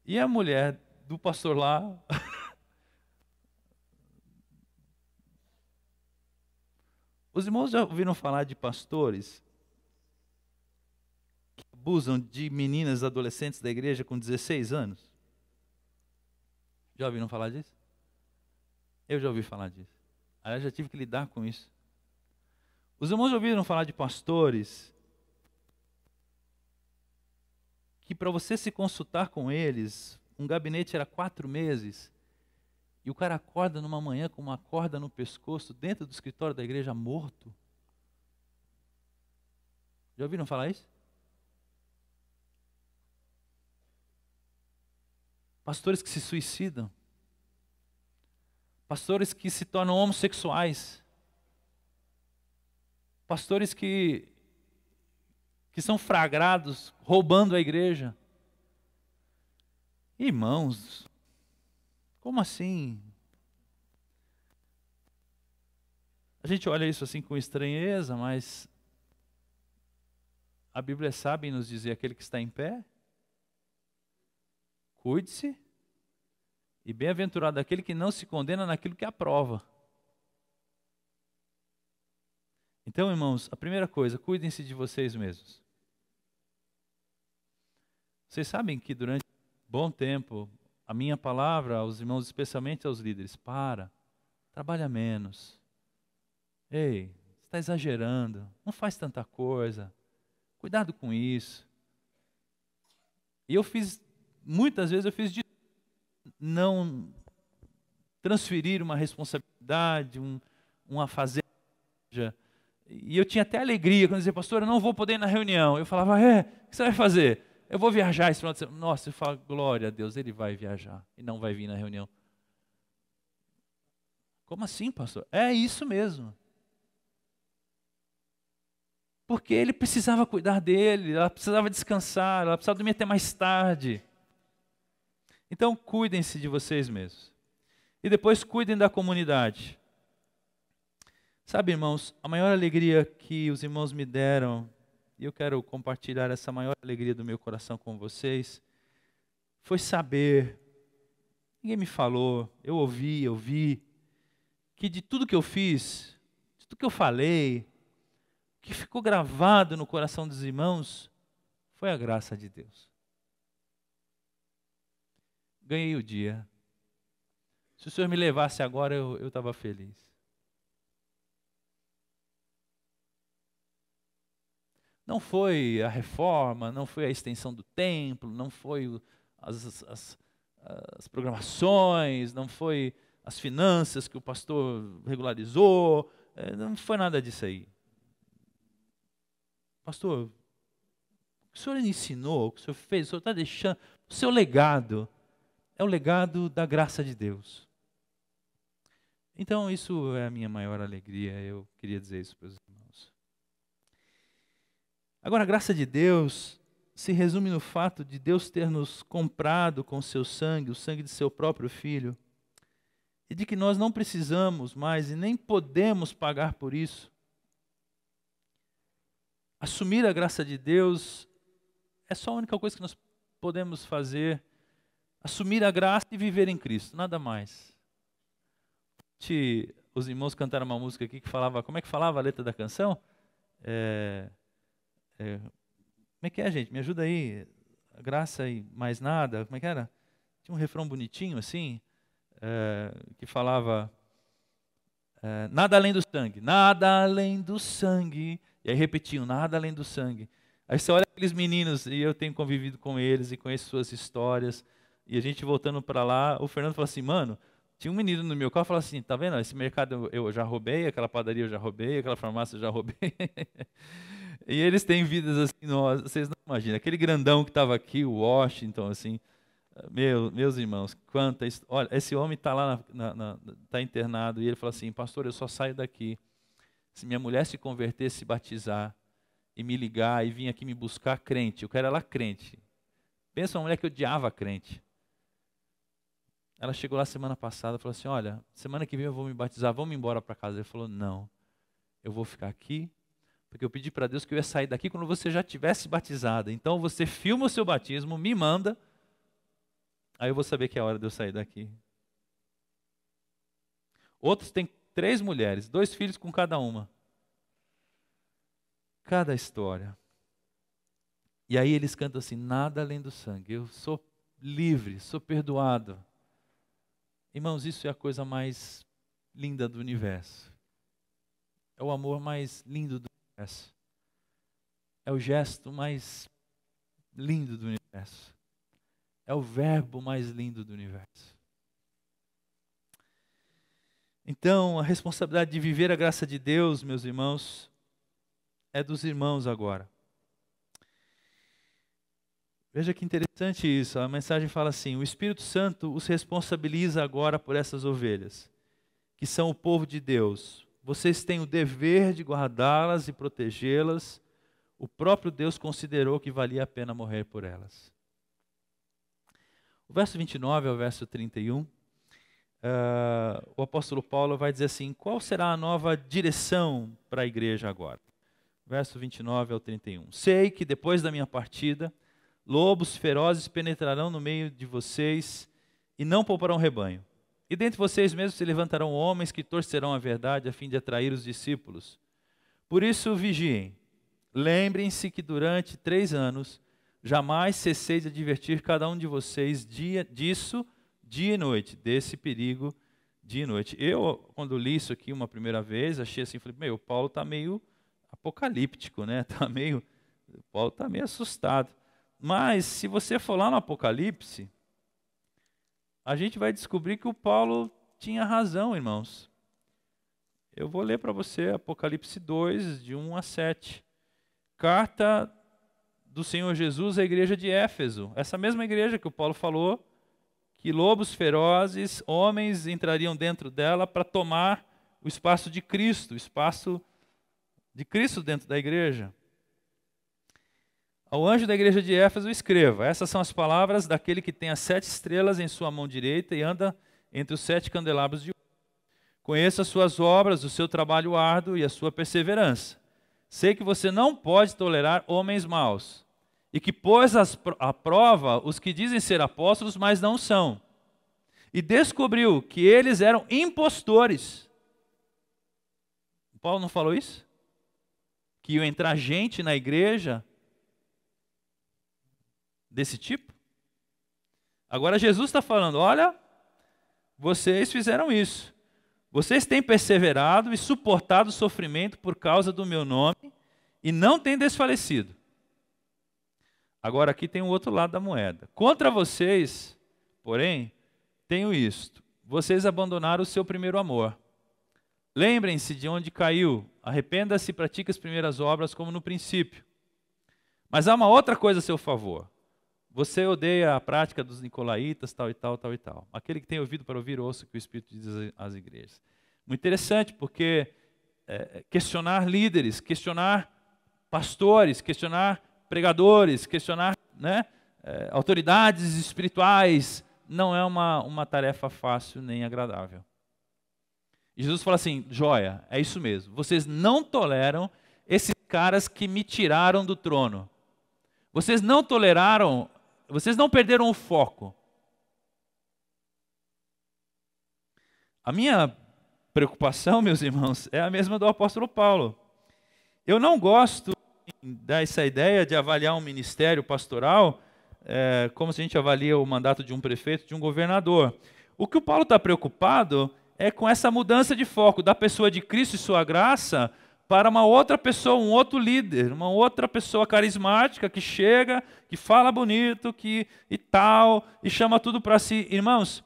e a mulher do pastor lá Os irmãos já ouviram falar de pastores que abusam de meninas adolescentes da igreja com 16 anos? Já ouviram falar disso? Eu já ouvi falar disso. Aliás, já tive que lidar com isso. Os irmãos já ouviram falar de pastores que para você se consultar com eles, um gabinete era 4 meses, e o cara acorda numa manhã com uma corda no pescoço, dentro do escritório da igreja, morto? Já ouviram falar isso? Pastores que se suicidam. Pastores que se tornam homossexuais. Pastores que são flagrados roubando a igreja. Irmãos, como assim? A gente olha isso assim com estranheza, mas a Bíblia sabe nos dizer: aquele que está em pé, cuide-se, e bem-aventurado aquele que não se condena naquilo que aprova. Então, irmãos, a primeira coisa, cuidem-se de vocês mesmos. Vocês sabem que durante um bom tempo, a minha palavra aos irmãos, especialmente aos líderes: trabalha menos. Ei, você está exagerando, não faz tanta coisa, cuidado com isso. E muitas vezes eu fiz de não transferir uma responsabilidade, uma fazenda. E eu tinha até alegria quando dizia: pastor, eu não vou poder ir na reunião. Eu falava: o que você vai fazer? Eu vou viajar esse final de semana. Nossa, eu falo: glória a Deus, ele vai viajar e não vai vir na reunião. Como assim, pastor? É isso mesmo. Porque ele precisava cuidar dele, ela precisava descansar, ela precisava dormir até mais tarde. Então, cuidem-se de vocês mesmos. E depois, cuidem da comunidade. Sabe, irmãos, a maior alegria que os irmãos me deram, e eu quero compartilhar essa maior alegria do meu coração com vocês, foi saber, ninguém me falou, eu ouvi, que de tudo que eu fiz, de tudo que eu falei, que ficou gravado no coração dos irmãos, foi a graça de Deus. Ganhei o dia. Se o Senhor me levasse agora, eu estava feliz. Não foi a reforma, não foi a extensão do templo, não foi as programações, não foi as finanças que o pastor regularizou, não foi nada disso aí. Pastor, o que o senhor ensinou, o que o senhor fez, o senhor está deixando, o seu legado é o legado da graça de Deus. Então isso é a minha maior alegria, eu queria dizer isso para os irmãos. Agora, a graça de Deus se resume no fato de Deus ter nos comprado com seu sangue, o sangue de seu próprio Filho, e de que nós não precisamos mais e nem podemos pagar por isso. Assumir a graça de Deus é só a única coisa que nós podemos fazer. Assumir a graça e viver em Cristo, nada mais. Os irmãos cantaram uma música aqui que falava, como é que falava a letra da canção? Como é que é, gente? Me ajuda aí. A graça e mais nada. Como é que era? Tinha um refrão bonitinho assim, que falava nada além do sangue, nada além do sangue. E aí repetiam, nada além do sangue. Aí você olha aqueles meninos, e eu tenho convivido com eles e conheço suas histórias, e a gente voltando para lá, o Fernando falou assim, mano, tinha um menino no meu carro, falou assim, tá vendo, esse mercado eu já roubei, aquela padaria eu já roubei, aquela farmácia eu já roubei. E eles têm vidas assim, vocês não imaginam, aquele grandão que estava aqui, o Washington, assim, meus irmãos, olha, esse homem está lá, tá internado, e ele falou assim, pastor, eu só saio daqui se minha mulher se converter, se batizar, e me ligar, e vir aqui me buscar crente, eu quero ela crente. Pensa uma mulher que odiava crente. Ela chegou lá semana passada e falou assim, olha, semana que vem eu vou me batizar, vamos embora para casa. Ele falou, não, eu vou ficar aqui, porque eu pedi para Deus que eu ia sair daqui quando você já tivesse batizada. Então você filma o seu batismo, me manda, aí eu vou saber que é a hora de eu sair daqui. Outros têm 3 mulheres, 2 filhos com cada uma. Cada história. E aí eles cantam assim, nada além do sangue. Eu sou livre, sou perdoado. Irmãos, isso é a coisa mais linda do universo. É o amor mais lindo do universo. É o gesto mais lindo do universo. É o verbo mais lindo do universo. Então, a responsabilidade de viver a graça de Deus, meus irmãos, é dos irmãos agora. Veja que interessante isso, a mensagem fala assim, o Espírito Santo os responsabiliza agora por essas ovelhas, que são o povo de Deus. Vocês têm o dever de guardá-las e protegê-las. O próprio Deus considerou que valia a pena morrer por elas. O verso 29 ao verso 31, o apóstolo Paulo vai dizer assim, qual será a nova direção para a igreja agora? Verso 29 ao 31. Sei que depois da minha partida, lobos ferozes penetrarão no meio de vocês e não pouparão rebanho. E dentre vocês mesmos se levantarão homens que torcerão a verdade a fim de atrair os discípulos. Por isso vigiem. Lembrem-se que durante 3 anos jamais cessei de advertir cada um de vocês disso dia e noite, desse perigo dia e noite. Eu, quando li isso aqui uma primeira vez, achei assim, falei, o Paulo está meio apocalíptico, né? Paulo está meio assustado. Mas, se você for lá no Apocalipse, a gente vai descobrir que o Paulo tinha razão, irmãos. Eu vou ler para você Apocalipse 2, de 1 a 7. Carta do Senhor Jesus à igreja de Éfeso. Essa mesma igreja que o Paulo falou, que lobos ferozes, homens entrariam dentro dela para tomar o espaço de Cristo, o espaço de Cristo dentro da igreja. Ao anjo da igreja de Éfeso escreva, essas são as palavras daquele que tem as 7 estrelas em sua mão direita e anda entre os 7 candelabros de ouro. Conheço as suas obras, o seu trabalho árduo e a sua perseverança. Sei que você não pode tolerar homens maus, e que pôs à prova os que dizem ser apóstolos, mas não são. E descobriu que eles eram impostores. Paulo não falou isso? Que ia entrar gente na igreja desse tipo? Agora Jesus está falando, olha, vocês fizeram isso. Vocês têm perseverado e suportado o sofrimento por causa do meu nome e não têm desfalecido. Agora aqui tem o outro lado da moeda. Contra vocês, porém, tenho isto. Vocês abandonaram o seu primeiro amor. Lembrem-se de onde caiu. Arrependa-se e pratique as primeiras obras como no princípio. Mas há uma outra coisa a seu favor. Você odeia a prática dos nicolaítas, tal e tal, tal e tal. Aquele que tem ouvido para ouvir, ouça o que o Espírito diz às igrejas. Muito interessante, porque questionar líderes, questionar pastores, questionar pregadores, questionar, né, autoridades espirituais, não é uma tarefa fácil nem agradável. E Jesus fala assim, joia, é isso mesmo. Vocês não toleram esses caras que me tiraram do trono. Vocês não toleraram, vocês não perderam o foco. A minha preocupação, meus irmãos, é a mesma do apóstolo Paulo. Eu não gosto dessa ideia de avaliar um ministério pastoral como se a gente avalia o mandato de um prefeito, de um governador. O que o Paulo está preocupado é com essa mudança de foco da pessoa de Cristo e sua graça para uma outra pessoa, um outro líder, uma outra pessoa carismática que chega, que fala bonito, e tal, e chama tudo para si. Irmãos,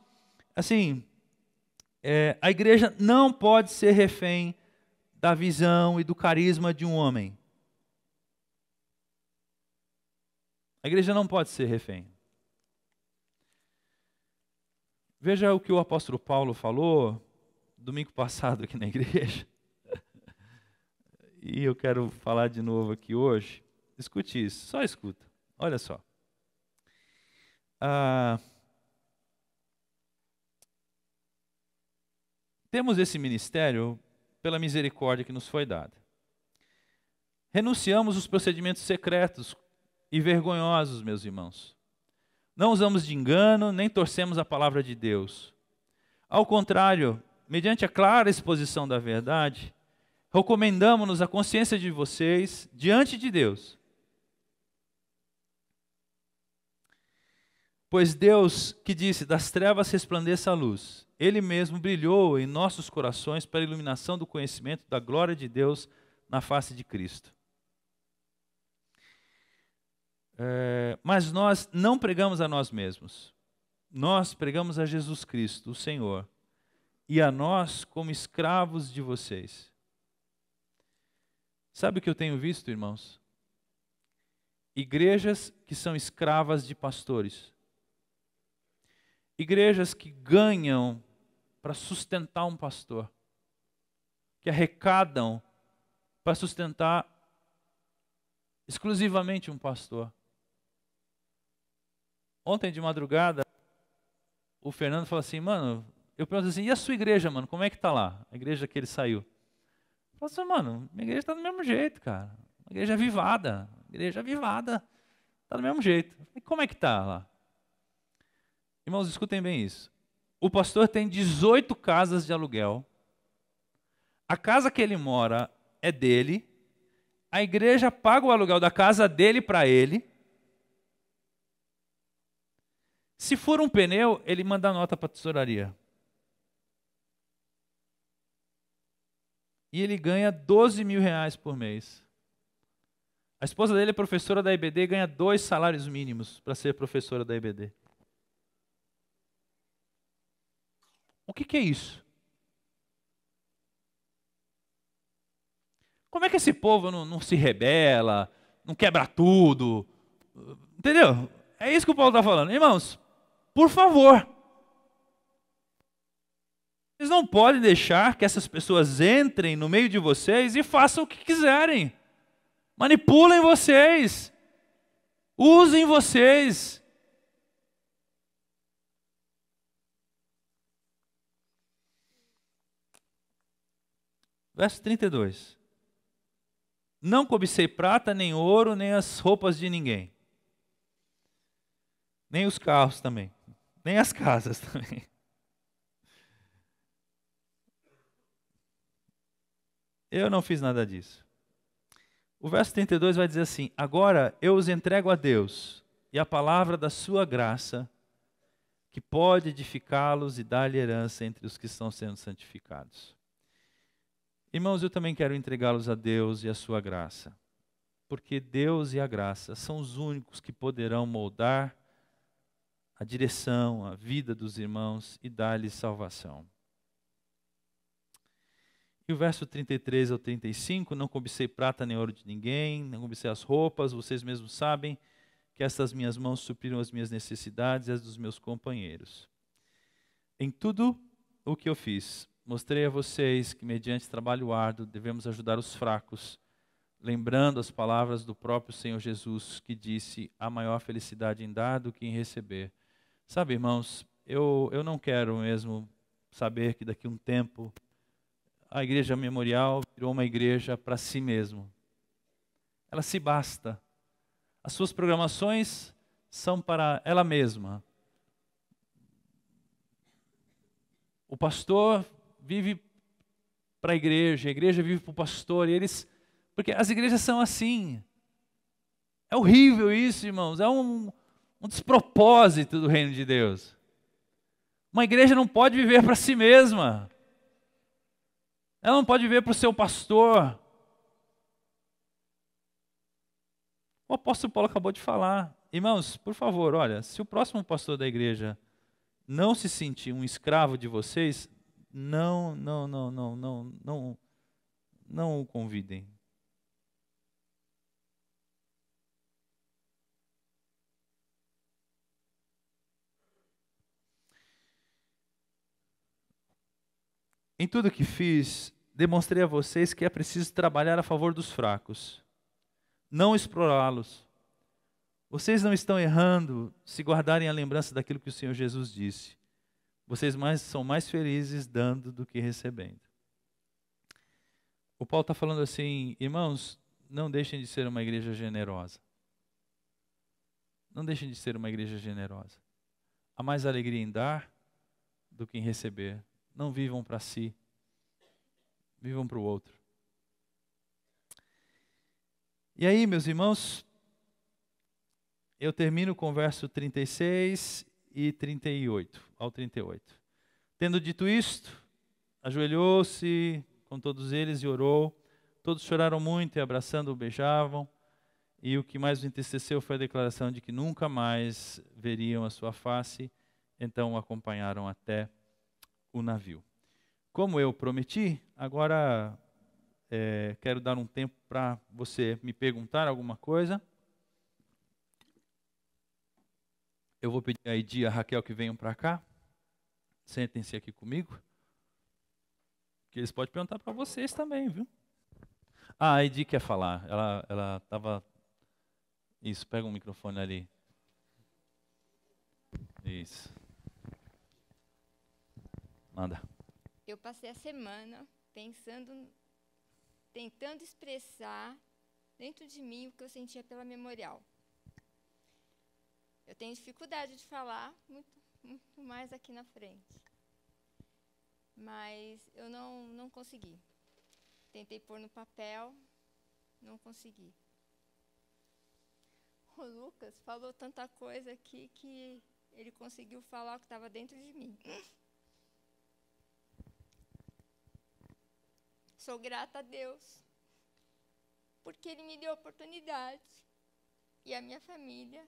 assim, a igreja não pode ser refém da visão e do carisma de um homem. A igreja não pode ser refém. Veja o que o apóstolo Paulo falou domingo passado aqui na igreja. E eu quero falar de novo aqui hoje. Escute isso, só escuta. Olha só. Temos esse ministério pela misericórdia que nos foi dada. Renunciamos os procedimentos secretos e vergonhosos, meus irmãos. Não usamos de engano, nem torcemos a palavra de Deus. Ao contrário, mediante a clara exposição da verdade, recomendamos-nos a consciência de vocês diante de Deus. Pois Deus, que disse, das trevas resplandeça a luz, Ele mesmo brilhou em nossos corações para a iluminação do conhecimento da glória de Deus na face de Cristo. Mas nós não pregamos a nós mesmos. Nós pregamos a Jesus Cristo, o Senhor, e a nós como escravos de vocês. Sabe o que eu tenho visto, irmãos? Igrejas que são escravas de pastores. Igrejas que ganham para sustentar um pastor. Que arrecadam para sustentar exclusivamente um pastor. Ontem de madrugada, o Fernando falou assim, mano, eu pergunto assim, e a sua igreja, mano, como é que tá lá? A igreja que ele saiu. Eu falei assim, mano, minha igreja está do mesmo jeito, cara. Uma igreja avivada, está do mesmo jeito. E como é que tá lá? Irmãos, escutem bem isso. O pastor tem 18 casas de aluguel. A casa que ele mora é dele. A igreja paga o aluguel da casa dele para ele. Se for um pneu, ele manda nota para a tesouraria. E ele ganha 12 mil reais por mês. A esposa dele é professora da IBD e ganha 2 salários mínimos para ser professora da IBD. O que é isso? Como é que esse povo não se rebela, não quebra tudo? Entendeu? É isso que o Paulo está falando. Irmãos, por favor, vocês não podem deixar que essas pessoas entrem no meio de vocês e façam o que quiserem. Manipulem vocês. Usem vocês. Verso 32. Não cobicei prata, nem ouro, nem as roupas de ninguém. Nem os carros também. Nem as casas também. Eu não fiz nada disso. O verso 32 vai dizer assim, agora eu os entrego a Deus e a palavra da sua graça, que pode edificá-los e dar-lhe herança entre os que estão sendo santificados. Irmãos, eu também quero entregá-los a Deus e a sua graça, porque Deus e a graça são os únicos que poderão moldar a direção, a vida dos irmãos e dar-lhes salvação. E o verso 33 ao 35, não cobicei prata nem ouro de ninguém, não cobicei as roupas, vocês mesmos sabem que estas minhas mãos supriram as minhas necessidades e as dos meus companheiros. Em tudo o que eu fiz, mostrei a vocês que mediante trabalho árduo devemos ajudar os fracos, lembrando as palavras do próprio Senhor Jesus, que disse, há maior felicidade em dar do que em receber. Sabe, irmãos, eu não quero mesmo saber que daqui a um tempo a igreja memorial virou uma igreja para si mesmo. Ela se basta. As suas programações são para ela mesma. O pastor vive para a igreja vive para o pastor, e eles, porque as igrejas são assim. É horrível isso, irmãos, é um despropósito do reino de Deus. Uma igreja não pode viver para si mesma. Ela não pode viver para o seu pastor. O apóstolo Paulo acabou de falar. Irmãos, por favor, olha, se o próximo pastor da igreja não se sentir um escravo de vocês, não o convidem. Em tudo que fiz, demonstrei a vocês que é preciso trabalhar a favor dos fracos, não explorá-los. Vocês não estão errando se guardarem a lembrança daquilo que o Senhor Jesus disse. Vocês são mais felizes dando do que recebendo. O Paulo está falando assim, irmãos, não deixem de ser uma igreja generosa. Não deixem de ser uma igreja generosa. Há mais alegria em dar do que em receber. Não vivam para si, vivam para o outro. E aí, meus irmãos, eu termino com o verso 36 e 38, ao 38. Tendo dito isto, ajoelhou-se com todos eles e orou. Todos choraram muito e abraçando-o beijavam. E o que mais o entristeceu foi a declaração de que nunca mais veriam a sua face. Então o acompanharam até o navio. Como eu prometi, agora quero dar um tempo para você me perguntar alguma coisa. Eu vou pedir a Edi e a Raquel que venham para cá. Sentem-se aqui comigo. Que eles podem perguntar para vocês também, viu? Ah, a Edi quer falar. Ela estava... Isso, pega um microfone ali. Isso. Manda. Eu passei a semana tentando expressar dentro de mim o que eu sentia pela memorial. Eu tenho dificuldade de falar muito mais aqui na frente. Mas eu não consegui. Tentei pôr no papel, não consegui. O Lucas falou tanta coisa aqui que ele conseguiu falar o que estava dentro de mim. Sou grata a Deus, porque Ele me deu a oportunidade e a minha família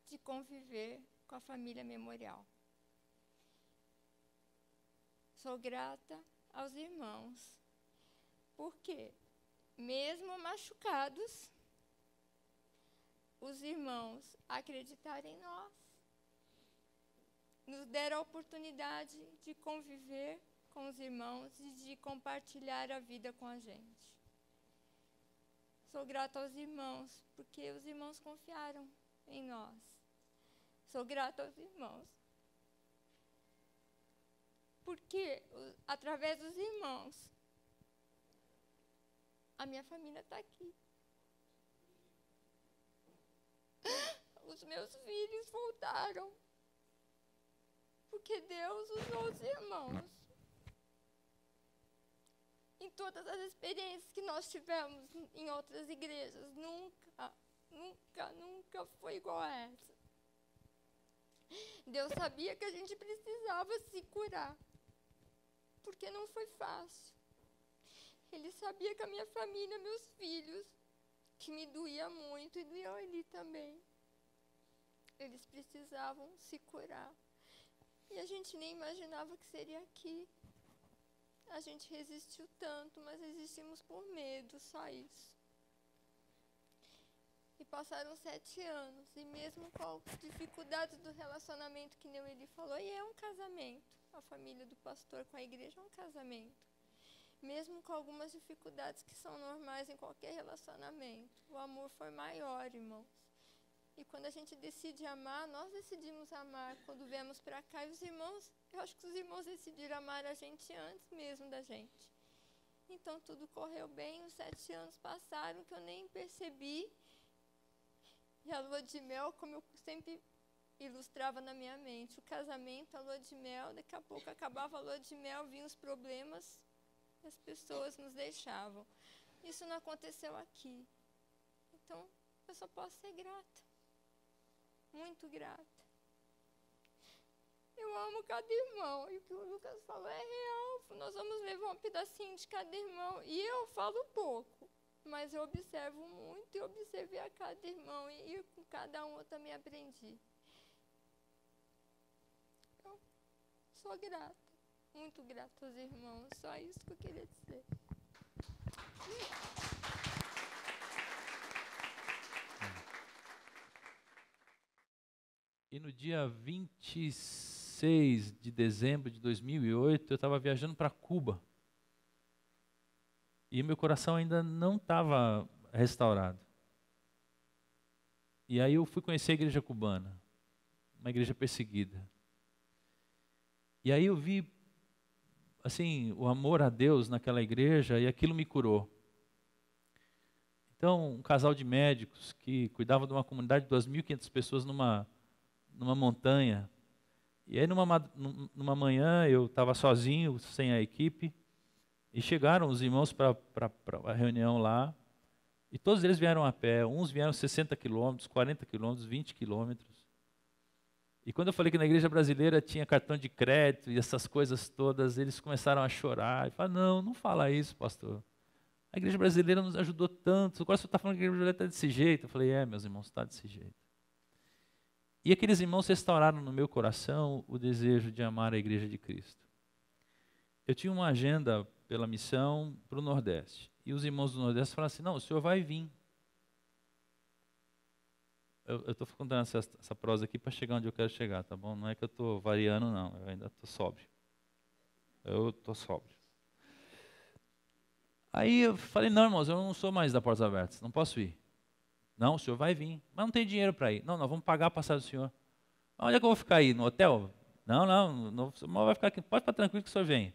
de conviver com a família memorial. Sou grata aos irmãos, porque mesmo machucados, os irmãos acreditaram em nós, nos deram a oportunidade de conviver com os irmãos e de compartilhar a vida com a gente. Sou grata aos irmãos, porque os irmãos confiaram em nós. Sou grata aos irmãos, porque através dos irmãos, a minha família está aqui. Os meus filhos voltaram, porque Deus usou os irmãos. Em todas as experiências que nós tivemos em outras igrejas, nunca foi igual a essa. Deus sabia que a gente precisava se curar, porque não foi fácil. Ele sabia que a minha família, meus filhos, que me doía muito e doía ele também, eles precisavam se curar. E a gente nem imaginava que seria aqui. A gente resistiu tanto, mas resistimos por medo, só isso. E passaram 7 anos, e mesmo com as dificuldades do relacionamento, que nem ele falou, e é um casamento, a família do pastor com a igreja é um casamento. Mesmo com algumas dificuldades que são normais em qualquer relacionamento, o amor foi maior, irmãos. E quando a gente decide amar, nós decidimos amar quando viemos para cá. E os irmãos, eu acho que os irmãos decidiram amar a gente antes mesmo da gente. Então tudo correu bem, os 7 anos passaram que eu nem percebi. E a lua de mel, como eu sempre ilustrava na minha mente, o casamento, a lua de mel, daqui a pouco acabava a lua de mel, vinham os problemas, e as pessoas nos deixavam. Isso não aconteceu aqui. Então, eu só posso ser grata. Muito grata. Eu amo cada irmão. E o que o Lucas falou é real. Nós vamos levar um pedacinho de cada irmão. E eu falo pouco, mas eu observo muito e observei a cada irmão. E com cada um eu também aprendi. Eu sou grata. Muito grata aos irmãos. Só isso que eu queria dizer. E no dia 26 de dezembro de 2008, eu estava viajando para Cuba. E meu coração ainda não estava restaurado. E aí eu fui conhecer a igreja cubana, uma igreja perseguida. E aí eu vi, assim, o amor a Deus naquela igreja e aquilo me curou. Então, um casal de médicos que cuidava de uma comunidade de 2.500 pessoas numa montanha. E aí numa manhã eu estava sozinho, sem a equipe, e chegaram os irmãos para a reunião lá, e todos eles vieram a pé, uns vieram 60 quilômetros, 40 quilômetros, 20 quilômetros. E quando eu falei que na igreja brasileira tinha cartão de crédito e essas coisas todas, eles começaram a chorar, e falaram, não fala isso, pastor. A igreja brasileira nos ajudou tanto, agora você está falando que a igreja brasileira está desse jeito. Eu falei, meus irmãos, está desse jeito. E aqueles irmãos restauraram no meu coração o desejo de amar a igreja de Cristo. Eu tinha uma agenda pela missão para o Nordeste. E os irmãos do Nordeste falaram assim, não, o senhor vai vir. Eu estou contando essa prosa aqui para chegar onde eu quero chegar, tá bom? Não é que eu estou variando, não. Eu ainda estou sóbrio. Eu estou sóbrio. Aí eu falei, não, irmãos, eu não sou mais da Portas Abertas, não posso ir. Não, o senhor vai vir. Mas não tem dinheiro para ir. Não, nós vamos pagar a passagem do senhor. Onde é que eu vou ficar aí? No hotel? Não, o senhor vai ficar aqui. Pode ficar tranquilo que o senhor vem.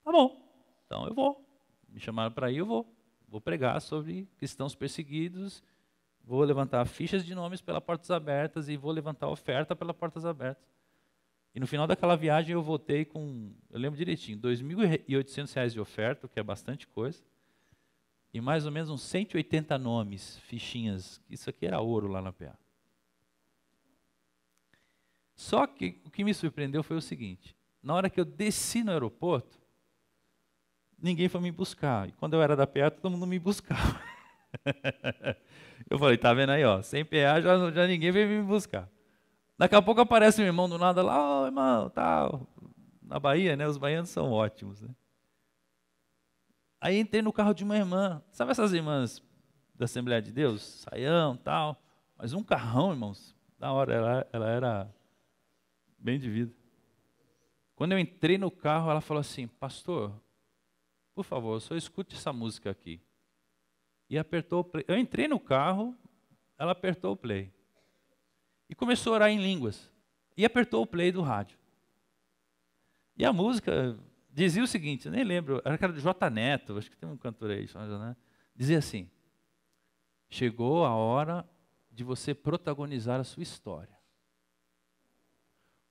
Tá bom, então eu vou. Me chamaram para ir, eu vou. Vou pregar sobre cristãos perseguidos, vou levantar fichas de nomes pela Portas Abertas e vou levantar oferta pela Portas Abertas. E no final daquela viagem eu voltei com, eu lembro direitinho, R$ 2.800 de oferta, que é bastante coisa. E mais ou menos uns 180 nomes, fichinhas. Isso aqui era ouro lá na PA. Só que o que me surpreendeu foi o seguinte. Na hora que eu desci no aeroporto, ninguém foi me buscar. E quando eu era da PA, todo mundo me buscava. Eu falei, tá vendo aí, ó, sem PA já ninguém veio me buscar. Daqui a pouco aparece um irmão do nada lá, irmão, tal. Na Bahia, né, os baianos são ótimos, né? Aí entrei no carro de uma irmã, sabe essas irmãs da Assembleia de Deus? Saião, tal, mas um carrão, irmãos, da hora, ela era bem de vida. Quando eu entrei no carro, ela falou assim, pastor, por favor, só escute essa música aqui. E apertou o play. Eu entrei no carro, ela apertou o play. E começou a orar em línguas. E apertou o play do rádio. E a música dizia o seguinte, eu nem lembro, era do J Neto, acho que tem um cantor aí, né? Dizia assim, chegou a hora de você protagonizar a sua história.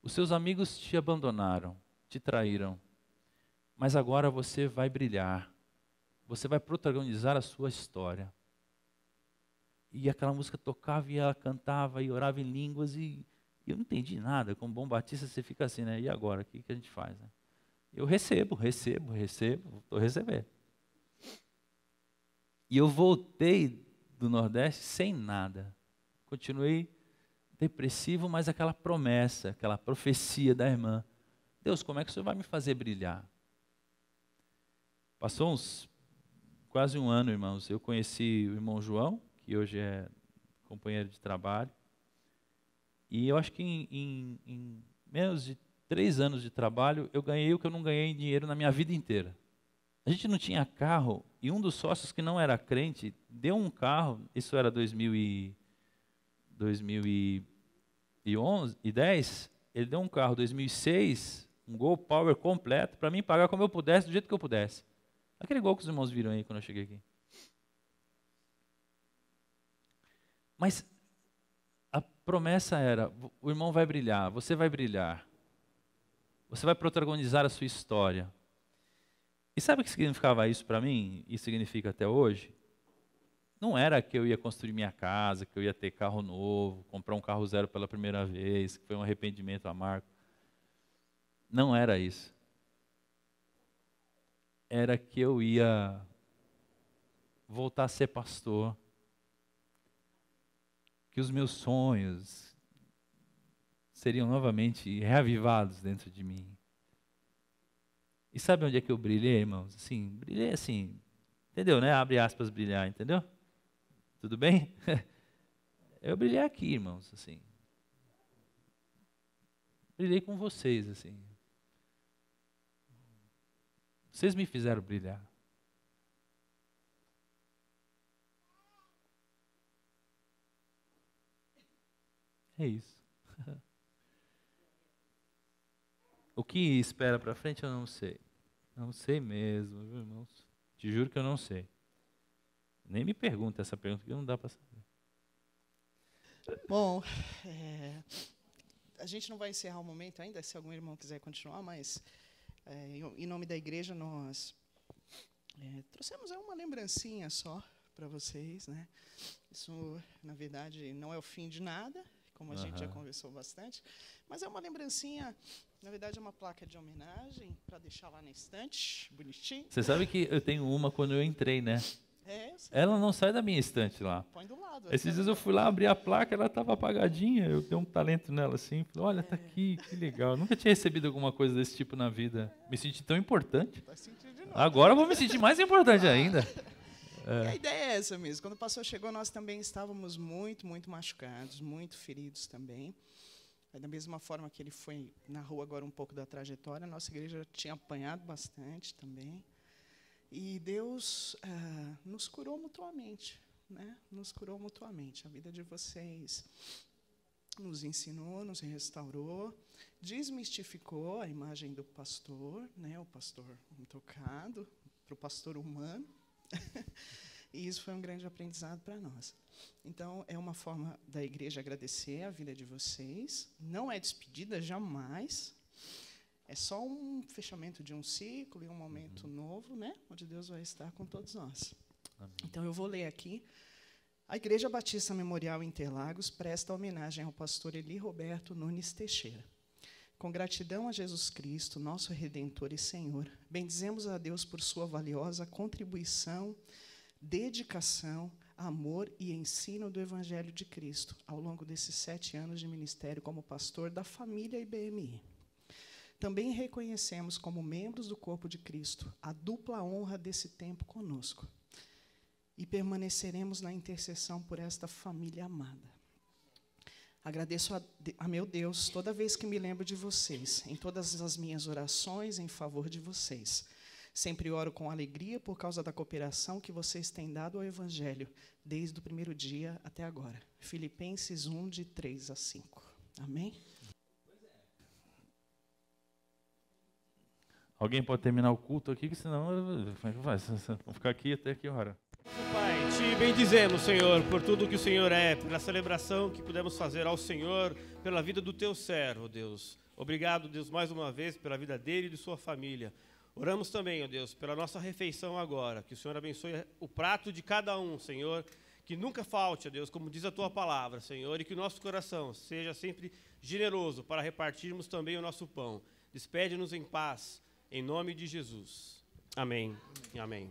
Os seus amigos te abandonaram, te traíram, mas agora você vai brilhar, você vai protagonizar a sua história. E aquela música tocava e ela cantava e orava em línguas e E eu não entendi nada. Como bom batista, você fica assim, né? E agora? O que a gente faz? Né? Eu recebo, estou recebendo. E eu voltei do Nordeste sem nada. Continuei depressivo, mas aquela promessa, aquela profecia da irmã. Deus, como é que o Senhor vai me fazer brilhar? Passou quase um ano, irmãos. Eu conheci o irmão João, que hoje é companheiro de trabalho. E eu acho que em menos de 3 anos de trabalho, eu ganhei o que eu não ganhei em dinheiro na minha vida inteira. A gente não tinha carro, e um dos sócios que não era crente, deu um carro, isso era 2010, ele deu um carro 2006, um Gol Power completo, para mim pagar como eu pudesse, do jeito que eu pudesse. Aquele Gol que os irmãos viram aí quando eu cheguei aqui. Mas a promessa era, o irmão vai brilhar, você vai brilhar. Você vai protagonizar a sua história. E sabe o que significava isso para mim? E significa até hoje? Não era que eu ia construir minha casa, que eu ia ter carro novo, comprar um carro zero pela primeira vez, que foi um arrependimento amargo. Não era isso. Era que eu ia voltar a ser pastor. Que os meus sonhos seriam novamente reavivados dentro de mim. E sabe onde é que eu brilhei, irmãos? Assim, brilhei assim, entendeu, né? Abre aspas, brilhar, entendeu? Tudo bem? Eu brilhei aqui, irmãos, assim. Brilhei com vocês, assim. Vocês me fizeram brilhar. É isso. O que espera para frente eu não sei. Não sei mesmo, viu, irmãos? Te juro que eu não sei. Nem me pergunta essa pergunta, que não dá para saber. Bom, a gente não vai encerrar o momento ainda, se algum irmão quiser continuar, mas em nome da igreja nós trouxemos uma lembrancinha só para vocês, né? Isso, na verdade, não é o fim de nada, como a gente já conversou bastante, mas é uma lembrancinha, na verdade é uma placa de homenagem para deixar lá na estante, bonitinho. Você sabe que eu tenho uma quando eu entrei, né? Eu sei. Ela não sai da minha estante lá. Põe do lado. Esses dias eu fui lá abrir a placa, ela estava apagadinha, eu dei um talento nela assim, falei, olha, tá aqui, que legal. Eu nunca tinha recebido alguma coisa desse tipo na vida. Me senti tão importante. Tá sentindo de novo. Agora eu vou me sentir mais importante ainda. E a ideia é essa mesmo. Quando o pastor chegou, nós também estávamos muito, muito machucados, muito feridos também. Da mesma forma que ele foi na rua agora um pouco da trajetória, a nossa igreja tinha apanhado bastante também. E Deus nos curou mutuamente, né? Nos curou mutuamente. A vida de vocês nos ensinou, nos restaurou, desmistificou a imagem do pastor, né? O pastor intocado, para o pastor humano. E isso foi um grande aprendizado para nós. Então, é uma forma da igreja agradecer a vida de vocês. Não é despedida, jamais. É só um fechamento de um ciclo e um momento novo, né? Onde Deus vai estar com todos nós. Amém. Então, eu vou ler aqui. A Igreja Batista Memorial Interlagos presta homenagem ao pastor Eli Roberto Nunes Teixeira. Com gratidão a Jesus Cristo, nosso Redentor e Senhor, bendizemos a Deus por sua valiosa contribuição, dedicação, amor e ensino do Evangelho de Cristo ao longo desses 7 anos de ministério como pastor da família IBMI. Também reconhecemos como membros do corpo de Cristo a dupla honra desse tempo conosco e permaneceremos na intercessão por esta família amada. Agradeço a meu Deus toda vez que me lembro de vocês, em todas as minhas orações em favor de vocês. Sempre oro com alegria por causa da cooperação que vocês têm dado ao Evangelho, desde o primeiro dia até agora. Filipenses 1, de 3 a 5. Amém? Alguém pode terminar o culto aqui, que senão vamos ficar aqui até que hora? Pai, te bendizemos, Senhor, por tudo que o Senhor é, pela celebração que pudemos fazer ao Senhor, pela vida do teu servo, Deus. Obrigado, Deus, mais uma vez, pela vida dele e de sua família. Oramos também, ó Deus, pela nossa refeição agora, que o Senhor abençoe o prato de cada um, Senhor, Que nunca falte, ó Deus, como diz a Tua palavra, Senhor, e que o nosso coração seja sempre generoso para repartirmos também o nosso pão. Despede-nos em paz, em nome de Jesus. Amém. Amém.